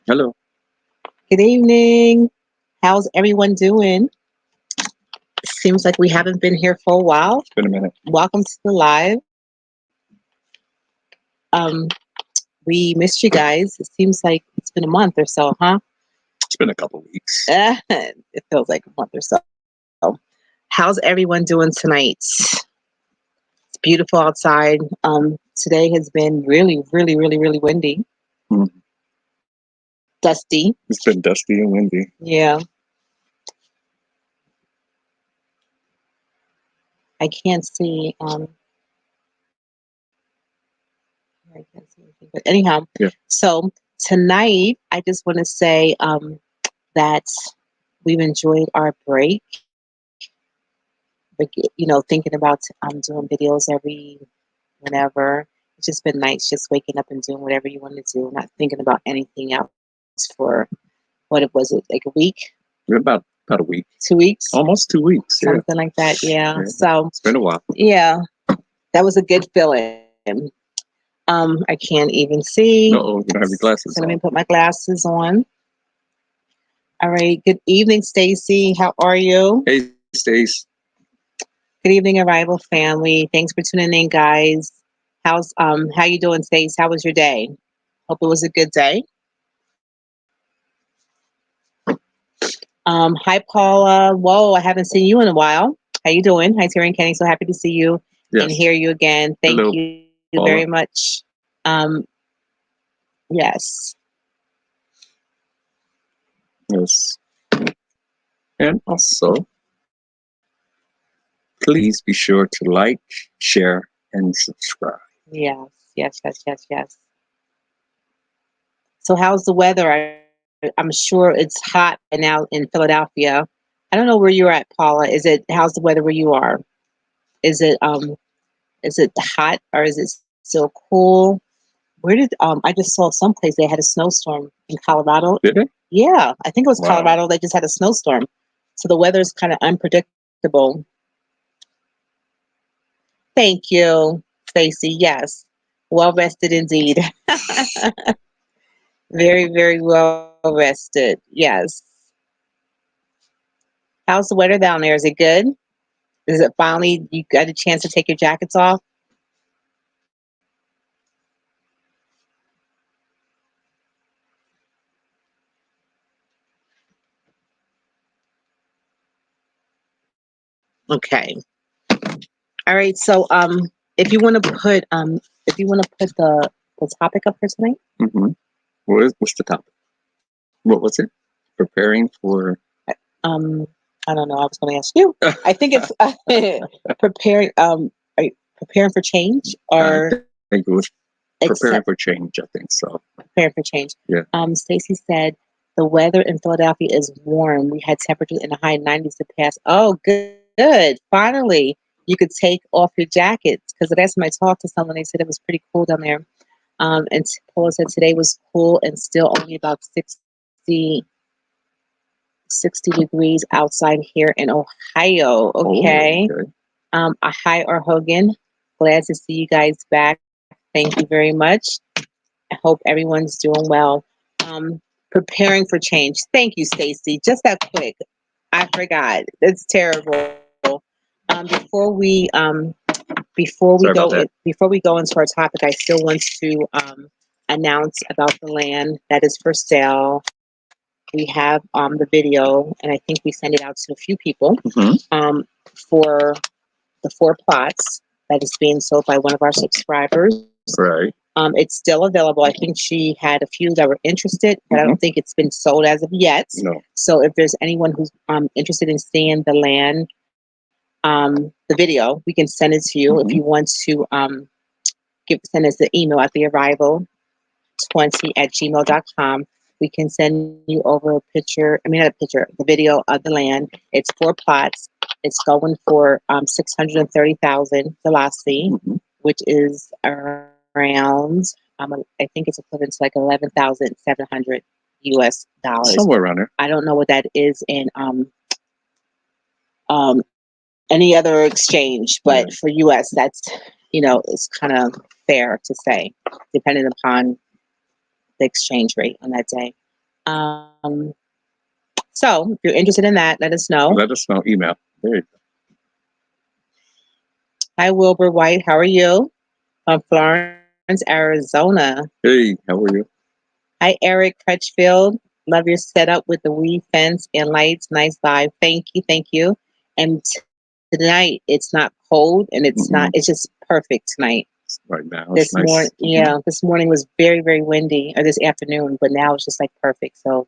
Hello. Good evening. How's everyone doing? Seems like we haven't been here for a while. It's been a minute. Welcome to the live. Um, we missed you guys. It seems like it's been a month or so, huh? It's been a couple weeks. It feels like a month or so. How's everyone doing tonight? It's beautiful outside. Today has been really, really, really, really windy, Hmm. dusty. It's been dusty and windy. Yeah, I can't see. I can't see anything. But anyhow, Yeah. so tonight I just want to say that we've enjoyed our break. Thinking about doing videos every whenever. It's just been nice, just waking up and doing whatever you want to do, not thinking about anything else for what was it, like a week, About a week. 2 weeks, Almost 2 weeks. Yeah. something like that. Yeah. Yeah. So It's been a while. yeah, that was a good feeling. I can't even see. Uh-oh, you don't have your So glasses let me on. put my glasses on. All right. Good evening, Stacy. How are you? Hey, Stace. Good evening, Arrival family. Thanks for tuning in, guys. How you doing, Stace? How was your day? Hope it was a good day. Hi, Paula. Whoa, I haven't seen you in a while. How you doing? Hi, Terry and Kenny. So happy to see you and Yes. hear you again. Thank Hello, you very Paula. much. Yes. Yes. And also, please be sure to like, share, and subscribe. Yes. Yes. Yes. Yes. Yes. So how's the weather? I'm sure it's hot and now in Philadelphia. I don't know where you're at, Paula. How's the weather where you are? Is it is it hot or is it still cool? Where did I just saw someplace they had a snowstorm in Colorado. Did it? Yeah, I think it was Wow. Colorado. They just had a snowstorm. So the weather is kind of unpredictable. Thank you, Stacy. Yes. Well rested indeed. Very, very well rested. Yes. How's the weather down there? Is it good? Is it finally you got a chance to take your jackets off? Okay. All right. So if you want to put the topic up for tonight. Mm-hmm. What's the topic? What was it? Preparing for. Um I don't know. I was going to ask you. I think it's preparing are you preparing for change I or think it was preparing for accept change. I think so. preparing for change. Yeah. Stacy said the weather in Philadelphia is warm. We had temperatures in the high 90s the past. Oh, good. Finally, you could take off your jackets because the last time I talked to someone, they said it was pretty cool down there. And Paula said today was cool and still only about 60 degrees outside here in Ohio. Oh, Okay. okay. A hi or Hogan. Glad to see you guys back. Thank you very much. I hope everyone's doing well. Um, Preparing for change. Thank you, Stacy. Just that quick. I forgot. It's terrible. Before we go Sorry about that. before we go into our topic, I still want to announce about the land that is for sale. We have the video, and I think we send it out to a few people Mm-hmm. for the 4 plots that is being sold by one of our subscribers. Right. It's still available. I think she had a few that were interested, but I don't Mm-hmm. think it's been sold as of yet. No. So if there's anyone who's interested in seeing the land, the video, we can send it to you. If you Mm-hmm. want to send us the email at the arrival20@gmail.com. We can send you over a picture. I mean, not a picture, the video of the land. It's 4 plots. It's going for 630,000 velocity, Mm-hmm. which is around I think it's equivalent to like 11,700 US dollars. Somewhere around there. I don't know what that is in any other exchange, but for Yeah. US, it's kind of fair to say, depending upon the exchange rate on that day. Um, so if you're interested in that, let us know. Let us know. Email. There you Hi, Wilbur White. How are you? From Florence, Arizona. go. Hey, how are you? Hi, Eric Crutchfield. Love your setup with the weave fence and lights. Nice vibe. Thank you. Thank you. And tonight it's not cold and it's not, Mm-mm. it's just perfect tonight. Right now, it's This morning, nice. yeah, this morning was very, very windy, or this afternoon, but now it's just like perfect. So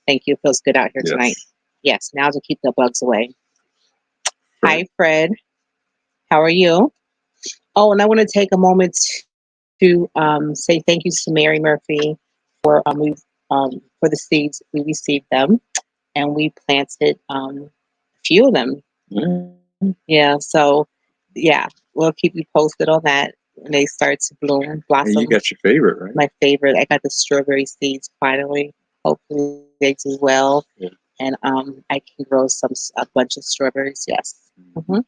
thank you. It feels good out here tonight. Yes. Yes, now to keep the bugs away. Fred. Hi, Fred. How are you? Oh, and I want to take a moment to say thank you to Mary Murphy for the seeds. We received them and we planted a few of them. Yeah. Yeah, so yeah, we'll keep you posted on that when they start to bloom, And you blossom. got your favorite, right? My favorite, I got the strawberry seeds finally. Hopefully they do well, Yeah. and I can grow a bunch of strawberries. Yes. Mhm.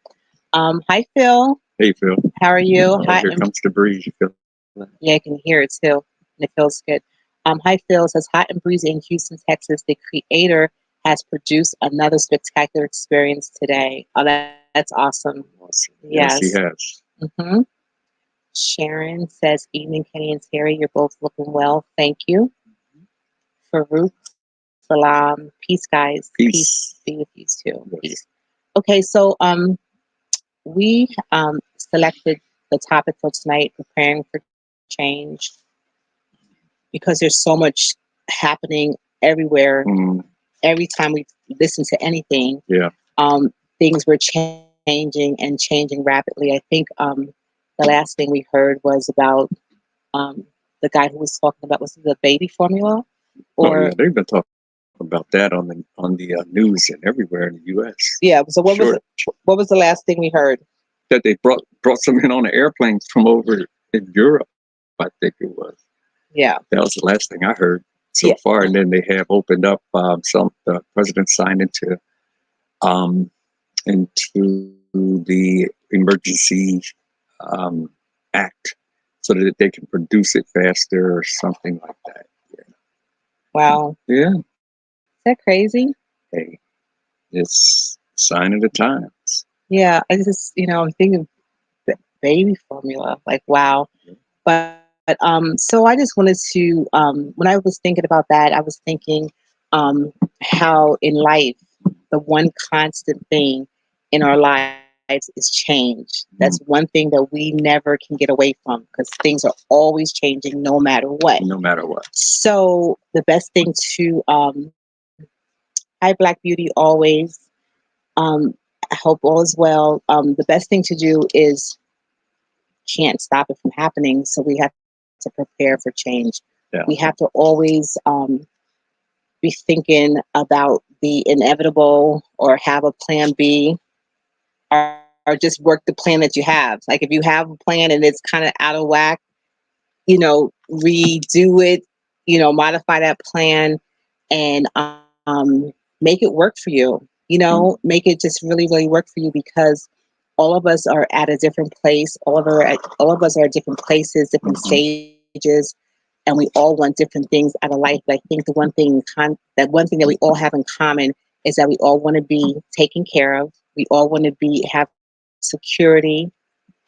Hi Phil. Hey, Phil. How are you? Oh, Hi, here comes the breeze. You feel that? yeah, I can hear it too, and it feels good. Hi, Phil says, hot and breezy in Houston, Texas. The creator has produced another spectacular experience today. Oh, that's awesome. Awesome. Yes, he Yes. has. hmm Sharon says, evening, Kenny and Terry. You're both looking well. Thank you. Farouk Salam. Peace, guys. Peace. Be with you too. Yes. Peace. Okay, so we selected the topic for tonight, preparing for change, because there's so much happening everywhere. Mm, Every time we listen to anything, yeah. things were changing and changing rapidly. I think the last thing we heard was about um, the guy who was talking about, was it the baby formula? Oh, yeah. Or They've been talking about that on the news and everywhere in the U.S. yeah. So Sure. what was the last thing we heard? That they brought some in on the airplanes from over in Europe. I think it was. Yeah. That was the last thing I heard so Yeah. far. And then they have opened up the president signed um, into the emergency um, act so that they can produce it faster or something like that. Wow. Yeah. Is that crazy? Hey, it's a sign of the times. Yeah. I just, I'm thinking baby formula. Like, wow. But so I just wanted to, when I was thinking about that, I was thinking how in life, the one constant thing in our lives is change. That's one thing that we never can get away from, because things are always changing no matter what. No matter what. So the best thing to, hi Black Beauty always, um, I hope all is well. The best thing to do is can't stop it from happening. So we have to prepare for change. Yeah. We have to always be thinking about the inevitable, or have a plan B, or just work the plan that you have. Like if you have a plan and it's kind of out of whack, redo it, modify that plan, and make it work for you. Make it just really, really work for you, because all of us are at a different place. All of us are at different places, different stages, and we all want different things out of life. But I think that one thing that we all have in common is that we all want to be taken care of. We all want to have security,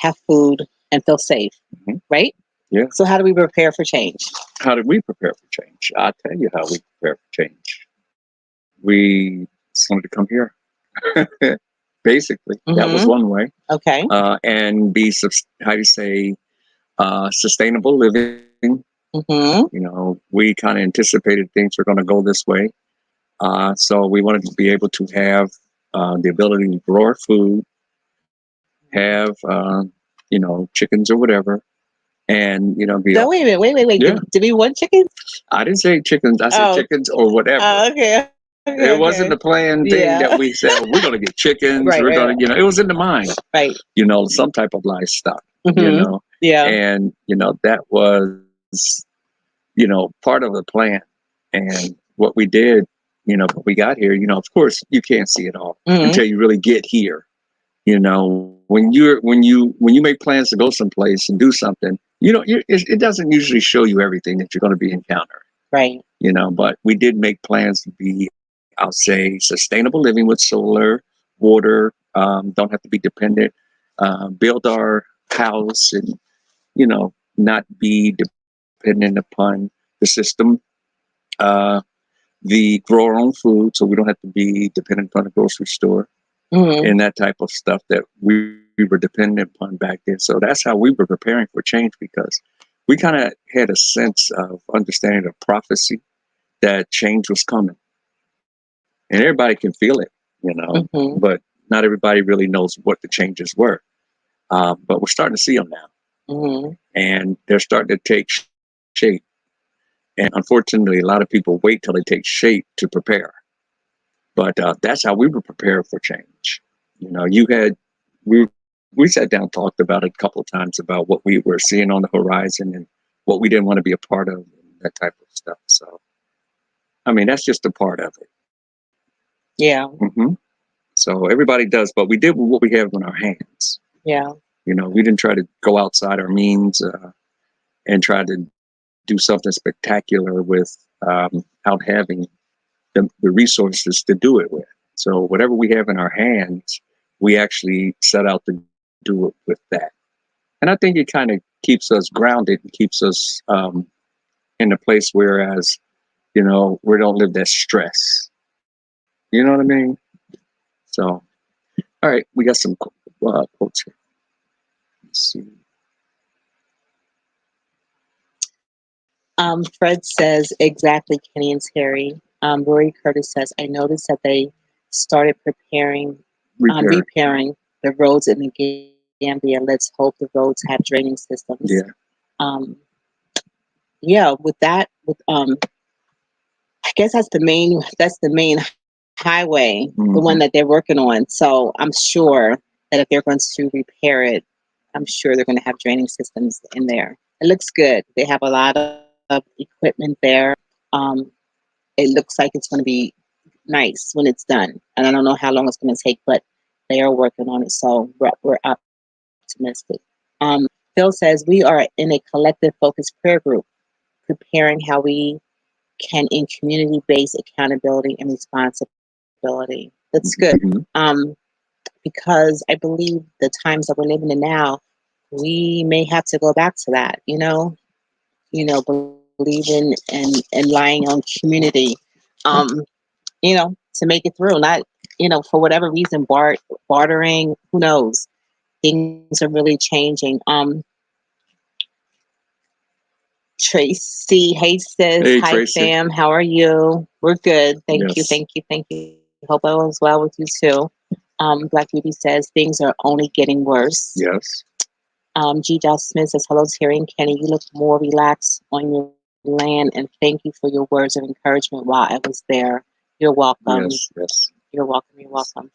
have food, and feel safe. Right? Yeah. So how do we prepare for change? How did we prepare for change? I'll tell you how we prepare for change. We wanted to come here. Basically, that was one way. Okay. And be, how do you say, sustainable living. We kind of anticipated things were going to go this way. So we wanted to be able to have the ability to grow our food, have, chickens or whatever, and, be. No, wait a minute. Wait. Yeah. Did we want chickens? I didn't say chickens. I said chickens or whatever. Okay. It wasn't the planned thing that we said, we're going to get chickens. Right, we're going to, it was in the mind. Right. Some type of livestock, Yeah. And, that was, part of the plan. And what we did, when we got here, of course, you can't see it all until you really get here. When you make plans to go someplace and do something, it doesn't usually show you everything that you're going to be encountering. Right. But we did make plans to be, I'll say, sustainable living with solar, water, don't have to be dependent, build our house and, not be dependent upon the system, uh, the grow our own food so we don't have to be dependent upon a grocery store Hmm. and that type of stuff that we were dependent upon back then. So that's how we were preparing for change because we kind of had a sense of understanding of prophecy that change was coming. And everybody can feel it, Hmm. but not everybody really knows what the changes were. But we're starting to see them now, Hmm. and they're starting to take shape. And unfortunately, a lot of people wait till they take shape to prepare. But that's how we were prepared for change. You had we sat down, talked about it a couple of times about what we were seeing on the horizon and what we didn't want to be a part of, and that type of stuff. So, I mean, that's just a part of it. Yeah. Hmm. So everybody does, but we did what we have in our hands. Yeah. We didn't try to go outside our means and try to do something spectacular with out having the resources to do it with. So whatever we have in our hands, we actually set out to do it with that. And I think it kind of keeps us grounded and keeps us in a place whereas, we don't live that stress. You know what I mean? So, all right, we got some quotes here. Let's see. Fred says exactly, Kenny and Terry. Rory Curtis says, I noticed that they started Repair. repairing the roads in the Gambia. Let's hope the roads have draining systems. Yeah. Um, yeah, I guess that's the main highway, the one Hmm. that they're working on. So I'm sure that if they're going to repair it, I'm sure they're going to have draining systems in there. It looks good. They have a lot of equipment there. Um, it looks like it's going to be nice when it's done. And I don't know how long it's going to take, but they are working on it. So we're optimistic. Um, Phil says we are in a collective focused prayer group, preparing how we can in community based accountability and responsibility. That's good. Hmm. Because I believe the times that we're living in now, we may have to go back to that, believing and relying on community, um, to make it through. Not, for whatever reason, bartering, who knows? Things are really changing. Tracy Hayes says, Hey, hi Tracy. fam, how are you? We're good. Thank you, Yes. thank you, thank you. Hope all is well with you too. Black Beauty says things are only getting worse. Yes. G. Josh Smith says, hello, Terry and Kenny. You look more relaxed on your land, and thank you for your words of encouragement while I was there. You're welcome. Yes. Yes. You're welcome. You're welcome.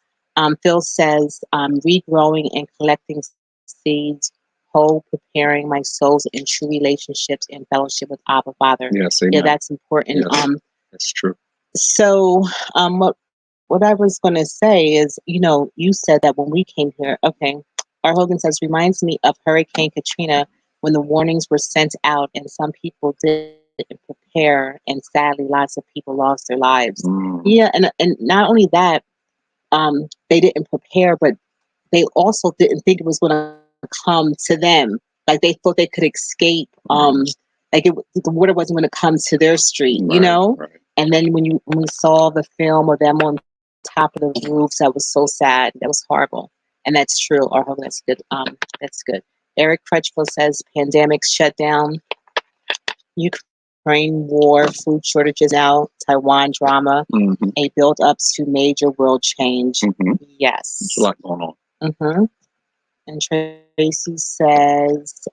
Phil says, regrowing and collecting seeds, whole preparing my souls in true relationships and fellowship with Abba Father. Yes. Yeah, Amen. that's important. Yes. That's true. So what I was going to say is, you said that when we came here, okay, R. Hogan says, reminds me of Hurricane Katrina when the warnings were sent out and some people didn't prepare, and sadly, lots of people lost their lives. Yeah, Mm. and not only that, they didn't prepare, but they also didn't think it was going to come to them. Like they thought they could escape. Like the water wasn't going to come to their street, Right. Right. And then when we saw the film of them on top of the roofs, that was so sad. That was horrible, and that's true. Or that's good. That's good. Eric Crutchfield says pandemics shut down Ukraine war, food shortages now, Taiwan drama, Hmm. a build up to major world change. Hmm. There's a Yes. lot going on. Mm-hmm. And Tracy says,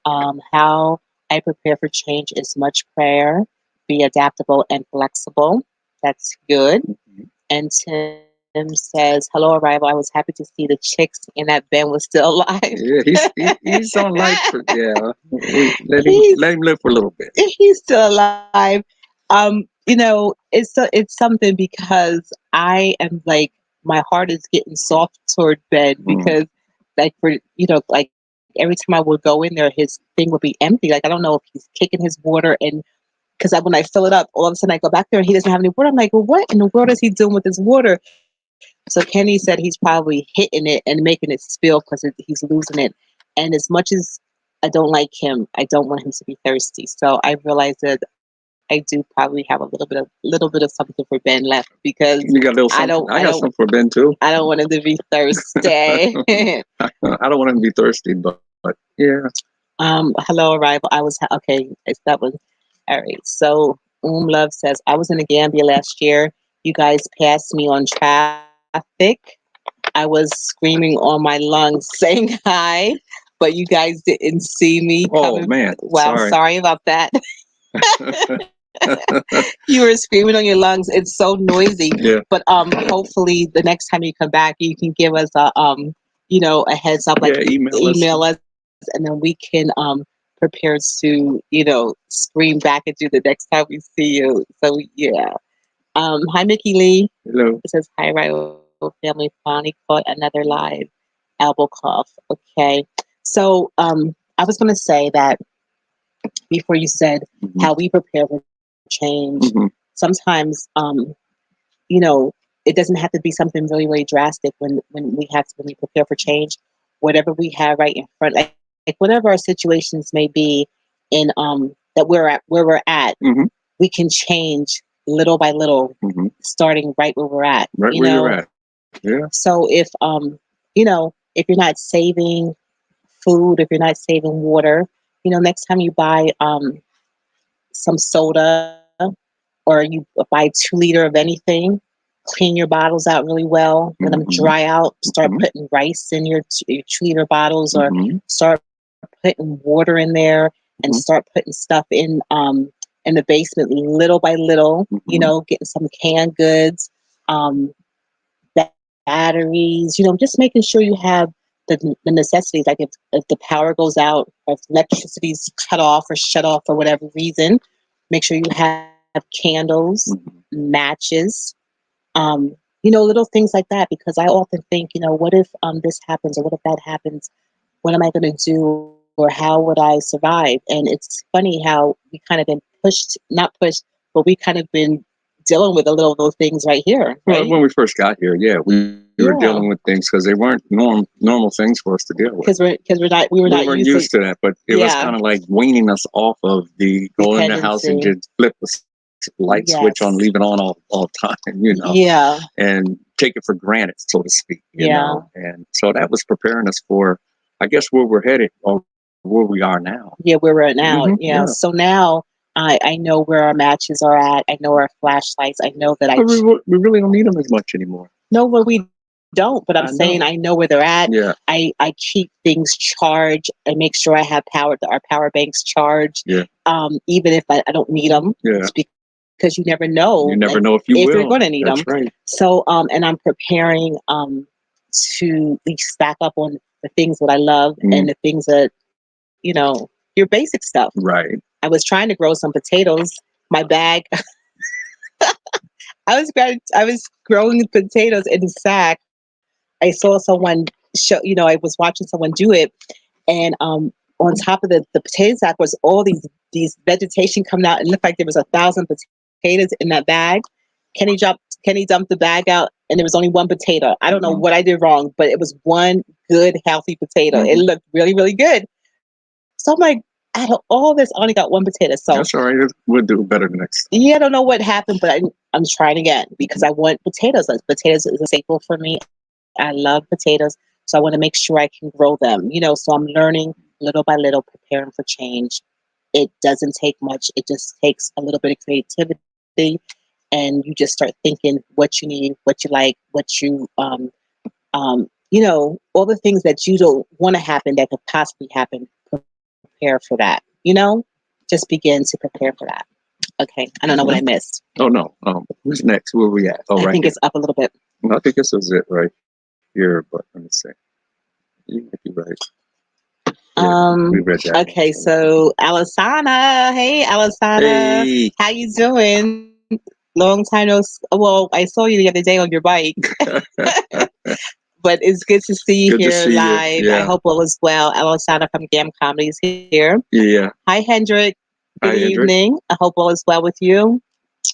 how I prepare for change is much prayer, be adaptable and flexible. That's good. Mhm. And Tim says, hello, Arrival. I was happy to see the chicks in that Ben was still alive. Yeah, he's on life for, yeah. We he's let him live for a little bit. he's still alive. It's something because I am like my heart is getting soft toward Ben Mm. because like for like every time I would go in there, his thing would be empty. Like I don't know if he's kicking his water and because when I fill it up, all of a sudden I go back there and he doesn't have any water. I'm like, well, what in the world is he doing with this water? So Kenny said he's probably hitting it and making it spill because he's losing it. And as much as I don't like him, I don't want him to be thirsty. So I realized that I do probably have a little bit of something for Ben left because You got a little something. I got something for Ben too. I don't want him to be thirsty. I don't want him to be thirsty, but yeah. Hello, arrival. I was okay. That was all right. So Love says I was in the Gambia last year. You guys passed me on traffic. I was screaming on my lungs saying hi, but you guys didn't see me coming. Oh man, wow, sorry about that. You were screaming on your lungs. It's so noisy. Yeah. But hopefully the next time you come back, you can give us a heads up, like email us, and then we can prepare to scream back at you the next time we see you. So yeah. Hi, Mickey Lee. Hello. It says, hi, Rival family. Finally caught another live elbow cough. Okay. So I was going to say that before you said how we prepare for change, sometimes, it doesn't have to be something really, really drastic when we prepare for change. Whatever we have right in front, like whatever our situations may be in that where we're at, we can change little by little, starting right where we're at. Right where you're at. Yeah. So if you're not saving food, if you're not saving water, next time you buy some soda or you buy 2 liter of anything, clean your bottles out really well, let them dry out, start putting rice in your 2 liter bottles, or start putting water in there, and start putting stuff in the basement little by little, getting some canned goods, batteries, just making sure you have the necessities. Like if the power goes out, or if electricity's cut off or shut off for whatever reason, make sure you have candles, matches, little things like that. Because I often think, what if this happens, or what if that happens? What am I going to do, or how would I survive? And it's funny how we kind of been not pushed, but we kind of been dealing with a little of those things right here. Right? Well, when we first got here, we were dealing with things because they weren't normal things for us to deal with. Because we weren't used to that, but it was kind of like weaning us off of the go in the house and just flip the light switch on, leave it on all time, Yeah. and take it for granted, so to speak. You know, and so that was preparing us for, I guess, where we're headed, or where we are now. Yeah, where we're at now. Yeah. So now I know where our matches are at. I know our flashlights. I know that we really don't need them as much anymore. No, well, we don't. But I'm saying I know where they're at. Yeah. I keep things charged. I make sure I have our power banks charged. Yeah. Even if I don't need them. Yeah. Because you never know. You never know if you're going to need them. Right. So and I'm preparing to at least stack up on the things that I love and the things that your basic stuff. Right. I was trying to grow some potatoes. My bag. I was growing potatoes in a sack. I saw someone show. I was watching someone do it, and on top of the potato sack was all these vegetation coming out. It looked like there was 1,000 potatoes in that bag. Kenny dumped the bag out, and there was only one potato. I don't know what I did wrong, but it was one good, healthy potato. It looked really, really good. So I'm like, out of all this, I only got one potato. So that's all right. We'll do better next time. Yeah, I don't know what happened, but I'm trying again because I want potatoes. Potatoes is a staple for me. I love potatoes, so I want to make sure I can grow them. So I'm learning little by little, preparing for change. It doesn't take much. It just takes a little bit of creativity, and you just start thinking what you need, what you like, what you all the things that you don't want to happen that could possibly happen. Prepare for that. Just begin to prepare for that. Okay, I don't know what I missed. Oh no. Who's next? Where are we at? I think it's up a little bit. No, I think this is it right here, but let me see. You might be right. Yeah, we read that. Okay, so Alisana. Hey, Alisana. Hey. How you doing? Long time no. Well, I saw you the other day on your bike. But it's good to see you here live. Yeah. I hope all is well. Alisana from Gam Comedy is here. Yeah. Hi, Hendrik. Good Hi, Hendrik. evening. I hope all is well with you.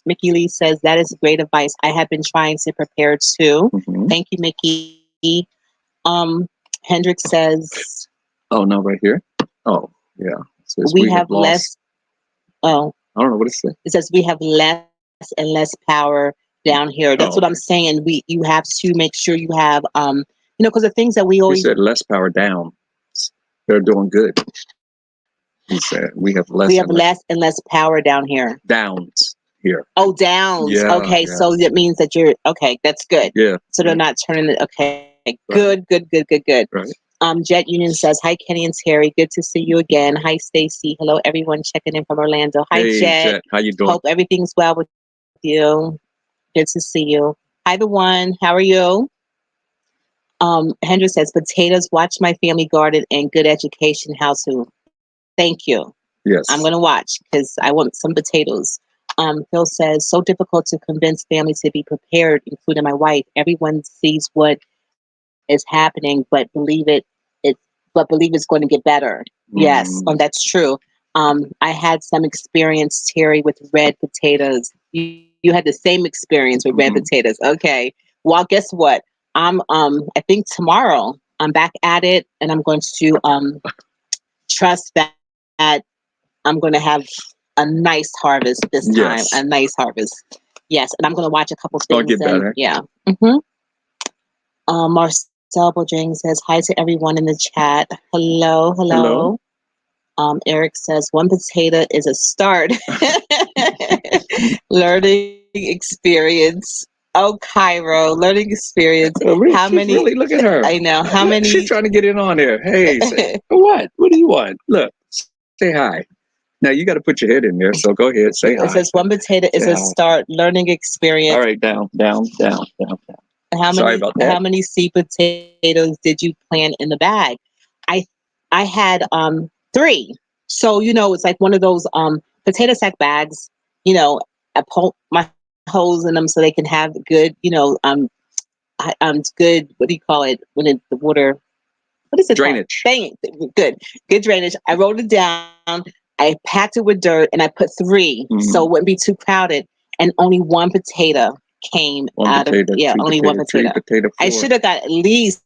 Mickey Lee says that is great advice. I have been trying to prepare too. Hmm. Thank you, Mickey. Hendrik says Oh, no, right here. Oh, yeah. It says we we have have lost. less. Oh, I don't know what it says. it says we have less and less power down here. That's what Oh, I'm saying. You have to make sure you have because the things that we he always said less power down. They're doing good. He said we have we less have and less less and less power down here. downs here. Oh, downs. Yeah, Okay, yeah, so that means that you're okay. That's good. yeah, So they're yeah. not turning it. Okay, Right, good, good, good, good, good. right. Jet Union says, "Hi, Kenny and Terry. Good to see you again. Hi, Stacy. Hello, everyone checking in from Orlando. Hi, Hey, Jet. Jet, how you doing? Hope everything's well with you. Good to see you. Hi, the one. How are you?" Hendra says, "Potatoes. Watch my family garden and good education. How to? Thank you. I'm gonna Yes. watch because I want some potatoes." Phil says, "So difficult to convince family to be prepared, including my wife. Everyone sees what is happening, but believe it's going to get better." Yes, Mm, that's true. I had some experience, Terry, with red potatoes. You had the same experience with red hmm. potatoes. Okay. Well, guess what? I think tomorrow I'm back at it, and I'm going to trust that I'm going to have a nice harvest this time. A Yes. nice harvest. Yes, and I'm going to watch a couple It's gonna things, get and better. yeah. hmm Marcel Bojang says hi to everyone in the chat. Hello, hello. Hello. Eric says one potato is a start. Learning experience. Oh, Cairo, learning experience. How She's many? really, look at her. I know. How Look, she's many? trying to get in on there. Hey, say, It what? What do you want? Look, say hi. Now you got to put your head in there. So go ahead, say hi. says one potato Say is a hi. start. Learning All experience. right, down, down, down, down, down. Sorry about How that. many seed potatoes did you plant in the bag? I I had three. So it's like one of those potato sack bags. I poke my holes in them so they can have good good, what do you call it when the water, what is it called? Drainage. Dang it. Good drainage. I wrote it down. I packed it with dirt and I put three so it Mm, wouldn't be too crowded. And only one potato came one out of, potato, yeah, two only one potato, three potato. potato, I four. should have got at least,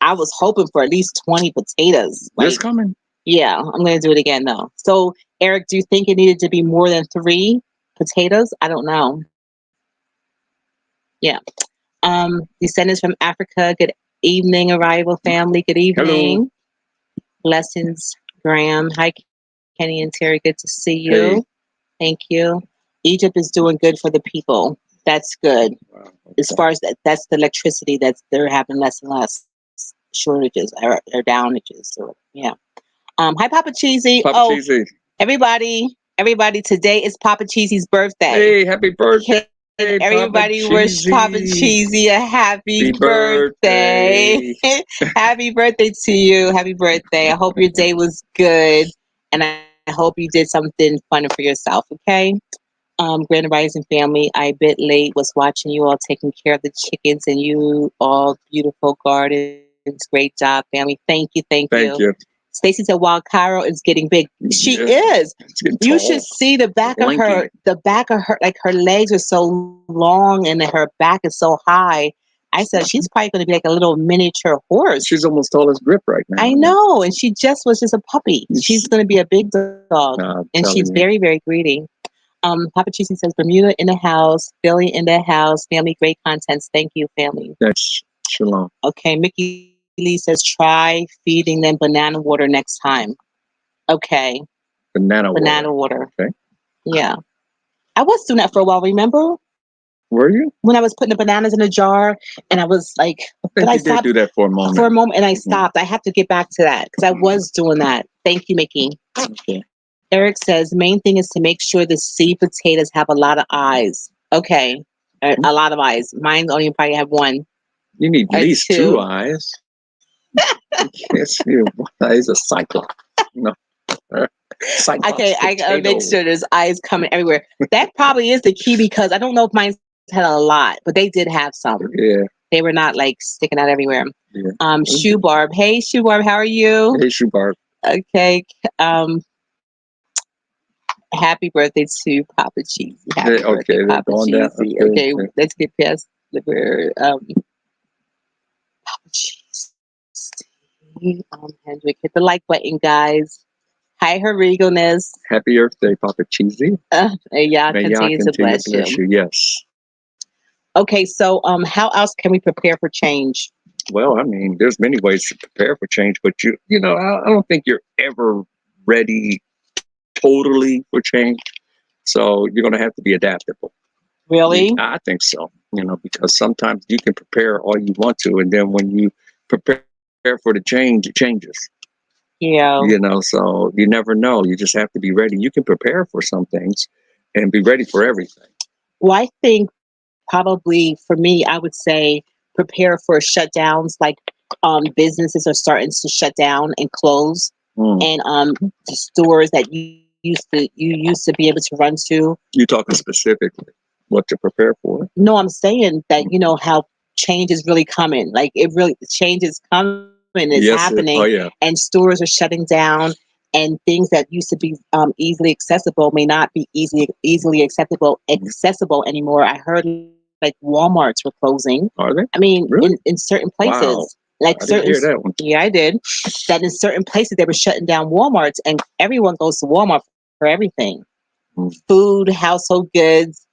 I was hoping for at least 20 potatoes. Like, Just coming. yeah, I'm going to do it again though. So, Eric, do you think it needed to be more than three potatoes? I don't know. Yeah. Descendants from Africa. Good evening, arrival family. Good Hello. evening. Blessings, Graham. Hi, Kenny and Terry. Good to see you. Hey. Thank you. Egypt is doing good for the people. That's good. Wow. As Okay. far as that's the electricity, they're having less and less shortages or downages. So yeah. Hi, Papa Cheesy. Papa Oh, Cheesy. everybody. Today is Papa Cheesy's birthday. Hey, happy birthday, Can everybody Papa wish Papa Cheesy. Cheesy a happy Happy birthday? birthday. Happy birthday to you. Happy birthday. I hope your day was good. And I hope you did something fun for yourself, okay? Grand Rising family, I a bit late, was watching you all taking care of the chickens and you all beautiful gardens. Great job, family. Thank you. Thank you. Stacy said, while Cairo is getting big, she Yeah, is. it's getting You should tall, see lanky. the back of her, like her legs are so long and then her back is so high. I said, she's probably going to be like a little miniature horse. She's almost tall as Grip right now. I know. And she just was just a puppy. She's going to be a big dog. I'm And she's telling you. very, very greedy. Papa Cheesy says, Bermuda in the house, Philly in the house, family, great contents. Thank you, family. That's shalom. Okay, Mickey Lee says, try feeding them banana water next time. Okay, banana Water. water. Okay. Yeah. I was doing that for a while, remember? Were you? When I was putting the bananas in a jar and I was like, I but think I you did stopped do that for a for a moment. moment and I Mhm. stopped. I have to get back to that because I was doing that. Thank you, Mickey. Okay. Eric says, main thing is to make sure the seed potatoes have a lot of eyes. Okay. A lot of eyes. Mine only probably have one You need at or least two two. eyes. You can't see one eye is a cyclops. No. Cyclops Okay, I gotta potato. make sure there's eyes coming everywhere. That probably is the key because I don't know if mine had a lot, but they did have some. Yeah. They were not like sticking out everywhere. Yeah. Shoe Barb. Hey, Shoe Barb, how are you? Hey, Shoe Barb. Okay. Um, Happy birthday to Papa Cheesy. Happy birthday, Okay, they're Papa going down. Cheesy. Okay, Okay, okay. let's get past the word. Papa Cheesy. Hendrick, hit the like button, guys. Hi, her regalness. Happy Earth Day, Papa Cheesy. And y'all May Yah continue to continue to bless bless you. you. Yes. Okay, so how else can we prepare for change? Well, I mean, there's many ways to prepare for change, but I don't think you're ever ready totally for change. So you're going to have to be adaptable. Really? I think so. Because sometimes you can prepare all you want to, and then when you prepare for the change, it changes. Yeah. So you never know. You just have to be ready. You can prepare for some things and be ready for everything. Well, I think probably for me, I would say prepare for shutdowns. Like businesses are starting to shut down and close, and the stores that you used to be able to run to. You talking specifically what to prepare for? No, I'm saying that how change is really coming. Like change is coming. It's Yes, happening, oh yeah. and stores are shutting down, and things that used to be easily accessible may not be easily accessible anymore. I heard like Walmarts were closing. Are they? I mean, Really? in certain places, Wow. like I didn't hear that one. yeah, I did. That in certain places they were shutting down Walmarts, and everyone goes to Walmart for everything, food, household goods,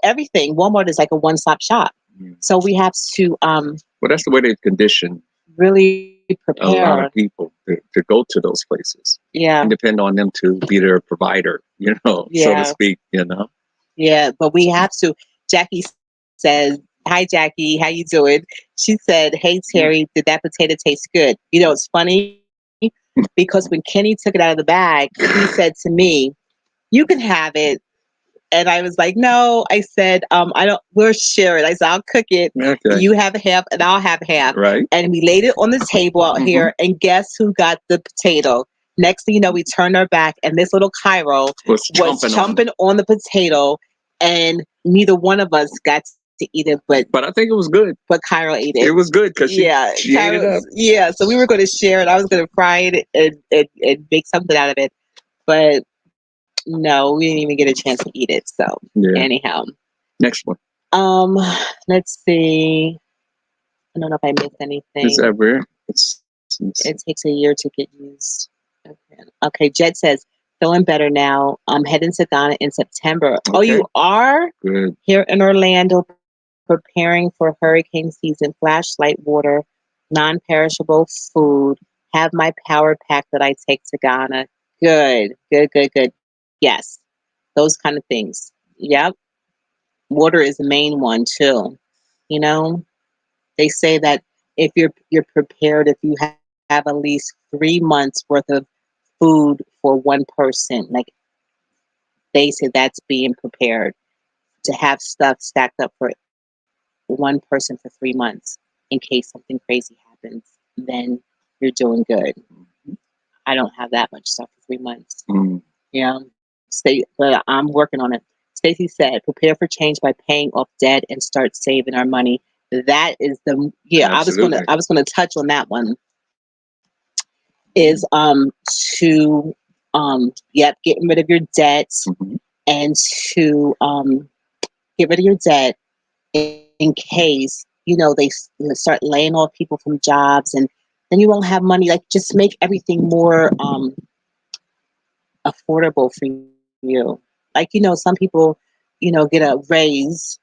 everything. Walmart is like a one-stop shop. So we have to well, that's the way they've conditioned really a lot prepare. of people to go to those places Yeah. and depend on them to be their provider, so to Yeah. speak, Yeah, but we have to. Jackie says, "Hi, Jackie. How you doing?" She said, "Hey, Terry, did that potato taste good?" It's funny because when Kenny took it out of the bag, he said to me, "You can have it." And I was like, "No." I said, "I don't. We'll share it." I said, "I'll cook it. Okay. You have half, and I'll have half." Right. And we laid it on the table out here, and guess who got the potato? Next thing you know, we turned our back, and this little Cairo was chomping on the potato, and neither one of us got to eat it, but I think it was good. But Cairo ate it. It was good because she ate it up. Yeah, so we were going to share it. I was going to fry it and make something out of it, but no, we didn't even get a chance to eat it. So anyhow, next one. Let's see. I don't know if I missed anything. Is that weird? It takes a year to get used. Okay, Jed says, feeling better now. I'm heading to Ghana in September. Okay. Oh, you are? Good. Here in Orlando, preparing for hurricane season, flashlight water, non-perishable food, have my power pack that I take to Ghana. Good. Yes, those kind of things. Yep. Water is the main one too. They say that if you're prepared, if you have at least 3 months worth of food for one person, like they say that's being prepared to have stuff stacked up for one person for 3 months in case something crazy happens, then you're doing good. I don't have that much stuff for 3 months. But I'm working on it. Stacy said, prepare for change by paying off debt and start saving our money. That is Absolutely. I was gonna touch on that one. Is to getting rid of your debts and to get rid of your debt in case they start laying off people from jobs, and then you won't have money. Like, just make everything more affordable for you. Like, some people get a raise,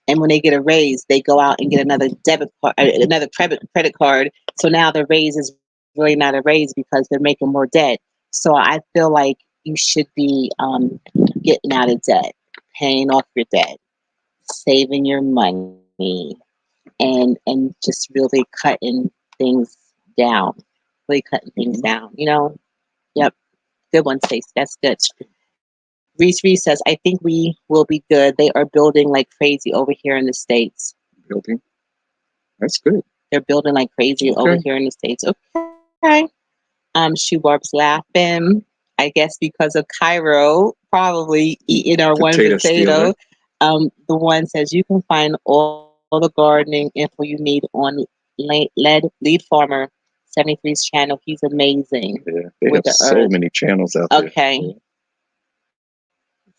and when they get a raise they go out and get another debit card, another credit card. So now the raise is really not a raise because they're making more debt. So I feel like you should be getting out of debt, paying off your debt, saving your money, and just really cutting things down. Really cutting things down. Yep. Good one, Stacey. That's good. Reese says, I think we will be good. They are building like crazy over here in the States. Building? That's good. They're building like crazy over here in the States. Okay. Shoebarb's laughing. I guess because of Cairo probably eating our one potato. The one says you can find all the gardening info you need on Lead Farmer 73's channel. He's amazing. Yeah, they have so many channels out there. Okay.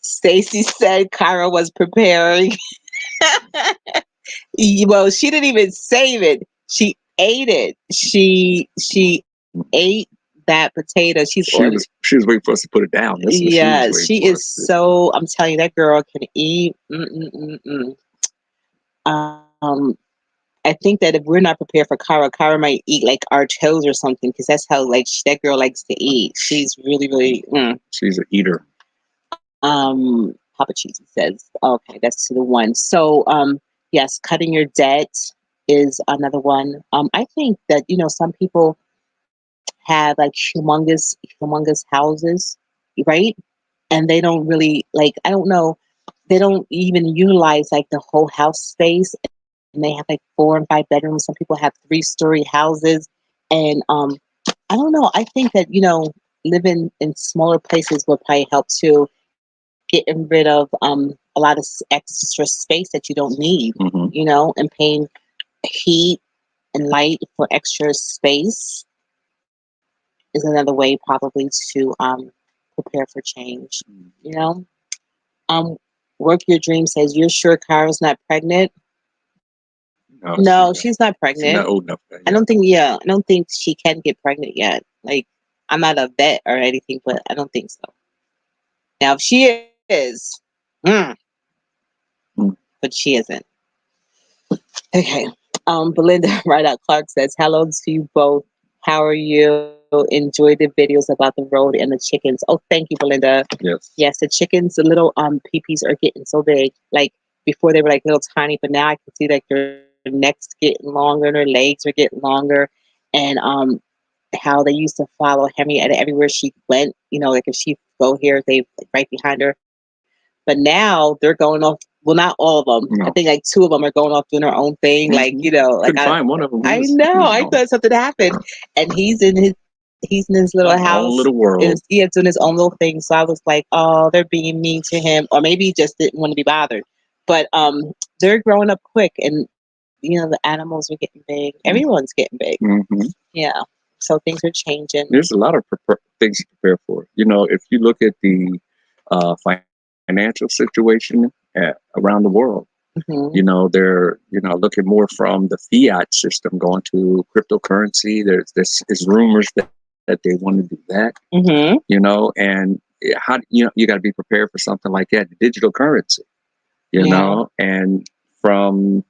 Stacy said Kyra was preparing. Well, she didn't even save it. She ate it. She ate that potato. She's already. She was waiting for us to put it down. That's what she was Yes, waiting she for is us to. so. I'm telling you, that girl can eat. Mm-mm-mm-mm. Um, I think that if we're not prepared for Kyra, Kyra might eat like our toes or something because that's how like that girl likes to eat. She's really, really. She's an eater. Papa Cheesy says, okay, that's to the one. So, yes, cutting your debt is another one. I think that some people have like humongous houses, right? And they don't really like. I don't know. They don't even utilize like the whole house space, and they have like 4 and 5 bedrooms. Some people have 3-story houses, and I don't know. I think that living in smaller places will probably help too. Getting rid of a lot of extra space that you don't need, and paying heat and light for extra space is another way probably to prepare for change. You know, um, Work Your Dream says, "You're sure Kyra's not pregnant?" No, she's not pregnant. She's not old enough. I don't think. Yeah, I don't think she can get pregnant yet. Like, I'm not a vet or anything, but I don't think so. Now, if she is, but she isn't. Okay. Belinda Rideout Clark says, "Hello to you both. How are you? Enjoy the videos about the road and the chickens." Oh, thank you, Belinda. Yes. Yes, the chickens, the little peepees are getting so big. Like before they were like little tiny, but now I can see like their necks getting longer and their legs are getting longer. And how they used to follow Henrietta everywhere she went. Like if she go here, they like, right behind her. But now they're going off. Well, not all of them. No. I think like 2 of them are going off doing their own thing. Like like couldn't find one of them. I know. I thought something happened, and he's in his little house, own little world. Doing his own little thing. So I was like, oh, they're being mean to him, or maybe he just didn't want to be bothered. But they're growing up quick, and the animals are getting big. Everyone's getting big. Yeah. So things are changing. There's a lot of things to prepare for. If you look at the financial situation around the world, they're looking more from the fiat system going to cryptocurrency. There's rumors that they want to do that. And how you got to be prepared for something like that, digital currency. And from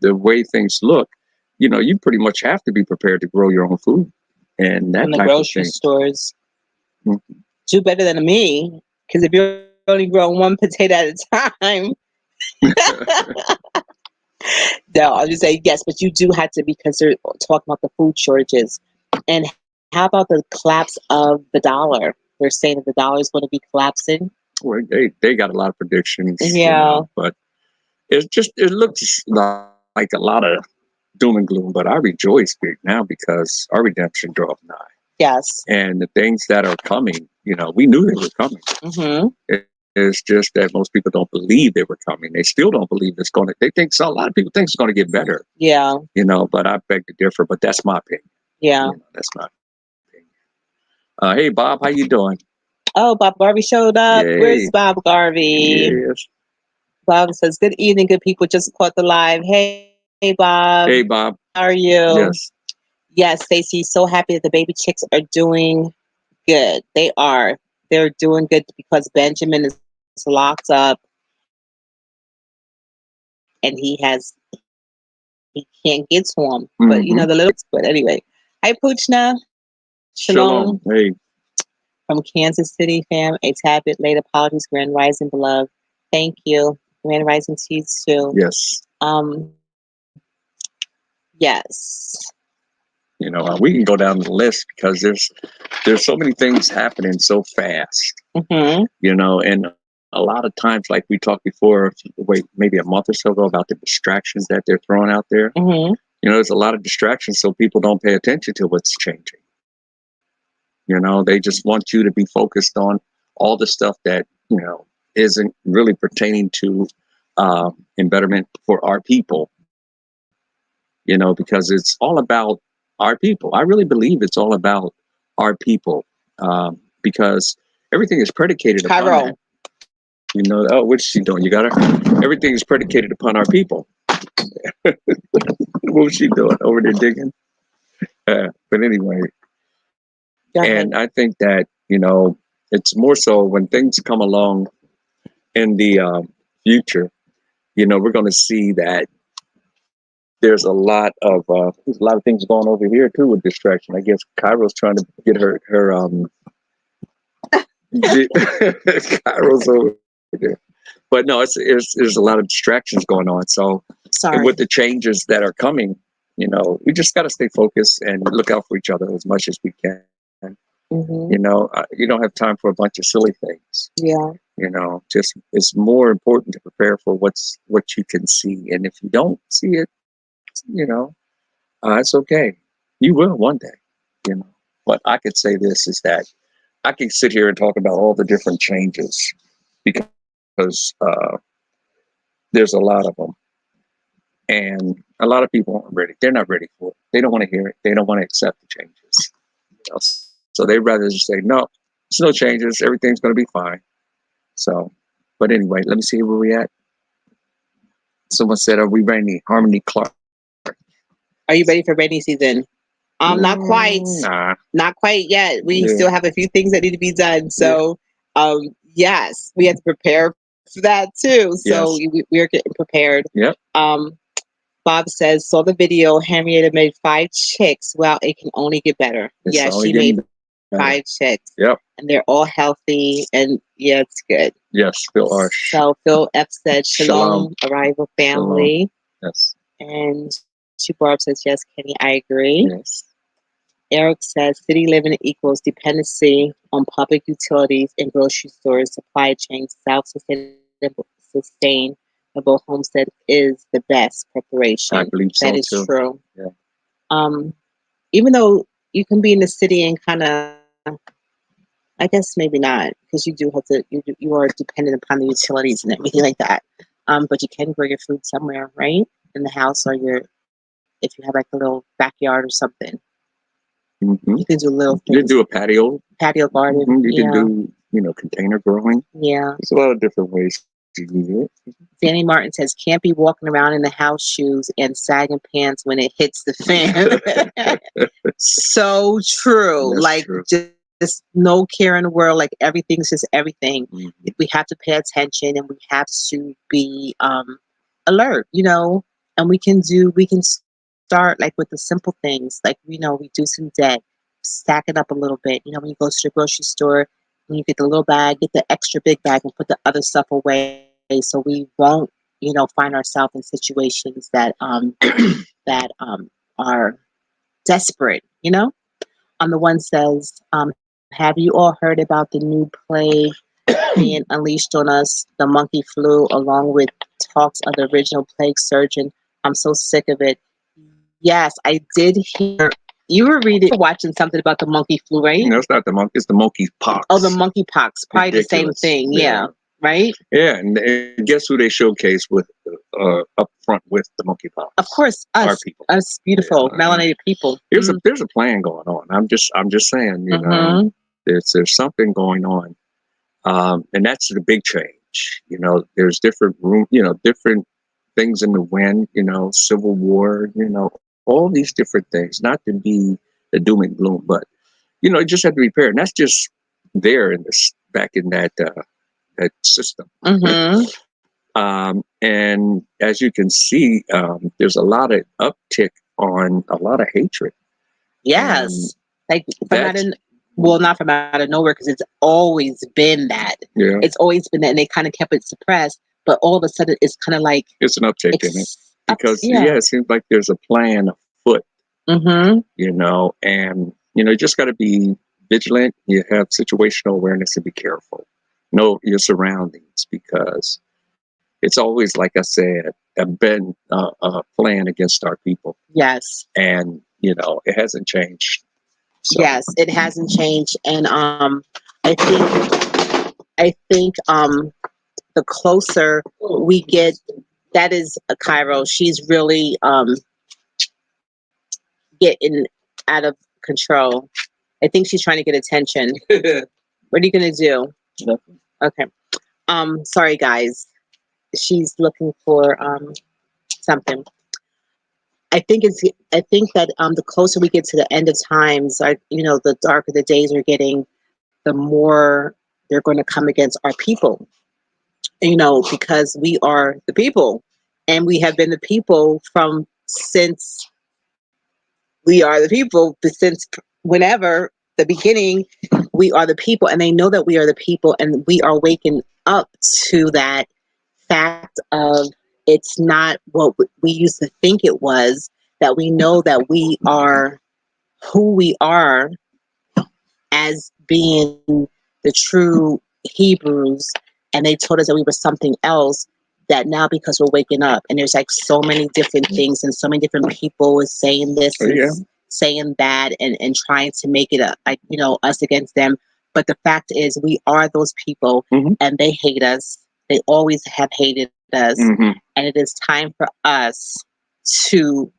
the way things look, you pretty much have to be prepared to grow your own food and that from the type grocery of thing. Stores. Do better than me, because if you're only growing one potato at a time. No, I'll just say yes, but you do have to, because they're talking about the food shortages. And how about the collapse of the dollar? They're saying that the dollar is going to be collapsing. Well, they got a lot of predictions. Yeah. But it looks like a lot of doom and gloom, but I rejoice big now because our redemption draweth nigh. Yes. And the things that are coming, we knew they were coming. It's just that most people don't believe they were coming. They still don't believe it's going to. They think so. A lot of people think it's going to get better. Yeah. But I beg to differ. But that's my opinion. Yeah. That's my opinion. Hey, Bob, how you doing? Oh, Bob Garvey showed up. Yay. Where's Bob Garvey? Yes. Bob says, "Good evening, good people. Just caught the live. Hey, Bob. Hey, Bob. How are you?" Yes. Yes, Stacey. So happy that the baby chicks are doing good. They are. They're doing good because Benjamin is locked up, and he can't get to him. But the little. But anyway, hi Poochna. Shalom. Hey. From Kansas City, fam. A tad bit late. Apologies, Grand Rising, beloved. Thank you. Grand Rising to you too. Yes. Yes. We can go down the list because there's so many things happening so fast. And a lot of times, like we talked before, maybe a month or so ago, about the distractions that they're throwing out there. There's a lot of distractions, so people don't pay attention to what's changing. They just want you to be focused on all the stuff that isn't really pertaining to betterment for our people. Because it's all about our people. I really believe it's all about our people, because everything is predicated upon that. You know, oh, what's she doing? You got her. Everything is predicated upon our people. What was she doing over there digging? But anyway, Go and ahead. I think that it's more so when things come along in the future. We're going to see that there's a lot of things going over here too with distraction. I guess Cairo's trying to get her Cairo's over there. But no, there's a lot of distractions going on. So Sorry. with the changes that are coming, we just got to stay focused and look out for each other as much as we can. Mm-hmm. You don't have time for a bunch of silly things. Yeah. Just it's more important to prepare for what you can see, and if you don't see it, you know, it's okay. You will one day, you know. But I could say this is that I can sit here and talk about all the different changes because there's a lot of them, and a lot of people aren't ready. They're not ready for it. They don't want to hear it. They don't want to accept the changes. So they'd rather just say, no, there's no changes. Everything's going to be fine. So, but anyway, let me see where we at. Someone said, "Are we ready?" Harmony Clark. Are you ready for rainy season? Not quite. Nah. Not quite yet. We Yeah. still have a few things that need to be done. So, yes, we have to prepare for that too. So Yes. we're getting prepared. Yep. Bob says, saw the video. Henrietta made 5 chicks. Well, it can only get better. It's Yeah, only she getting made better. 5 chicks. Yep. And they're all healthy. And yeah, it's good. Yes, Phil Arsh. So Phil F said, Shalom, arrival family. Shalom. Yes. And Barb says, yes, Kenny, I agree. Yes. Eric says, city living equals dependency on public utilities and grocery stores, supply chains, sustainable homestead is the best preparation. I believe so That is too. true. Yeah. Even though you can be in the city and kind of, I guess maybe not, because you do have to, you are dependent upon the utilities and everything like that. But you can grow your food somewhere, right? In the house, or if you have like a little backyard or something. Mm-hmm. You can do little things. You can do a patio garden. Mm-hmm. You can do, container growing. Yeah. There's a lot of different ways to do it. Danny Martin says, can't be walking around in the house shoes and sagging pants when it hits the fan. So true. That's like true. Just no care in the world. Like everything's just everything. Mm-hmm. We have to pay attention and we have to be alert, and we can start like with the simple things, like reducing debt, stack it up a little bit. When you go to the grocery store, when you get the little bag, get the extra big bag and put the other stuff away, so we won't find ourselves in situations that are desperate. The one says, have you all heard about the new plague being unleashed on us, the monkey flu, along with talks of the original plague surgeon? I'm so sick of it. Yes, I did hear. You were watching something about the monkey flu, right? No, it's not the monkey. It's the monkey pox. Oh, the monkey pox. Probably Ridiculous. the same thing. Yeah. Right? Yeah, and guess who they showcase with up front with the monkey pox? Of course, us. Our people. Us beautiful, melanated people. There's a plan going on. I'm just saying, there's something going on. And that's the big change. There's different different things in the wind, civil war, all these different things, not to be the doom and gloom, but, it just had to be prepared. And that's just there back in that system. And as you can see, there's a lot of uptick on a lot of hatred. Yes. Not from out of nowhere, because it's always been that. Yeah. It's always been that, and they kind of kept it suppressed. But all of a sudden, it's kind of like it's an uptick in it, because it seems like there's a plan afoot. And you just got to be vigilant. You have situational awareness and be careful. Know your surroundings, because it's always, like I said, been a plan against our people. Yes. And it hasn't changed. So. Yes, it hasn't changed, and I think the closer we get, that is a Cairo. She's really getting out of control. I think she's trying to get attention. What are you gonna do? Nothing. Okay. Sorry guys. She's looking for something. I think it's. I think that the closer we get to the end of times, the darker the days are getting, the more they're going to come against our people. Because we are the people, and we have been the people from since we are the people since whenever the beginning. We are the people, and they know that we are the people, and we are waking up to that fact of it's not what we used to think it was, that we know that we are who we are as being the true Hebrews, and they told us that we were something else. That now, because we're waking up, and there's like so many different things, and so many different people is saying this Oh, and yeah. saying that, and trying to make it us against them. But the fact is, we are those people, Mhm. and they hate us. They always have hated us, Mhm. and it is time for us to,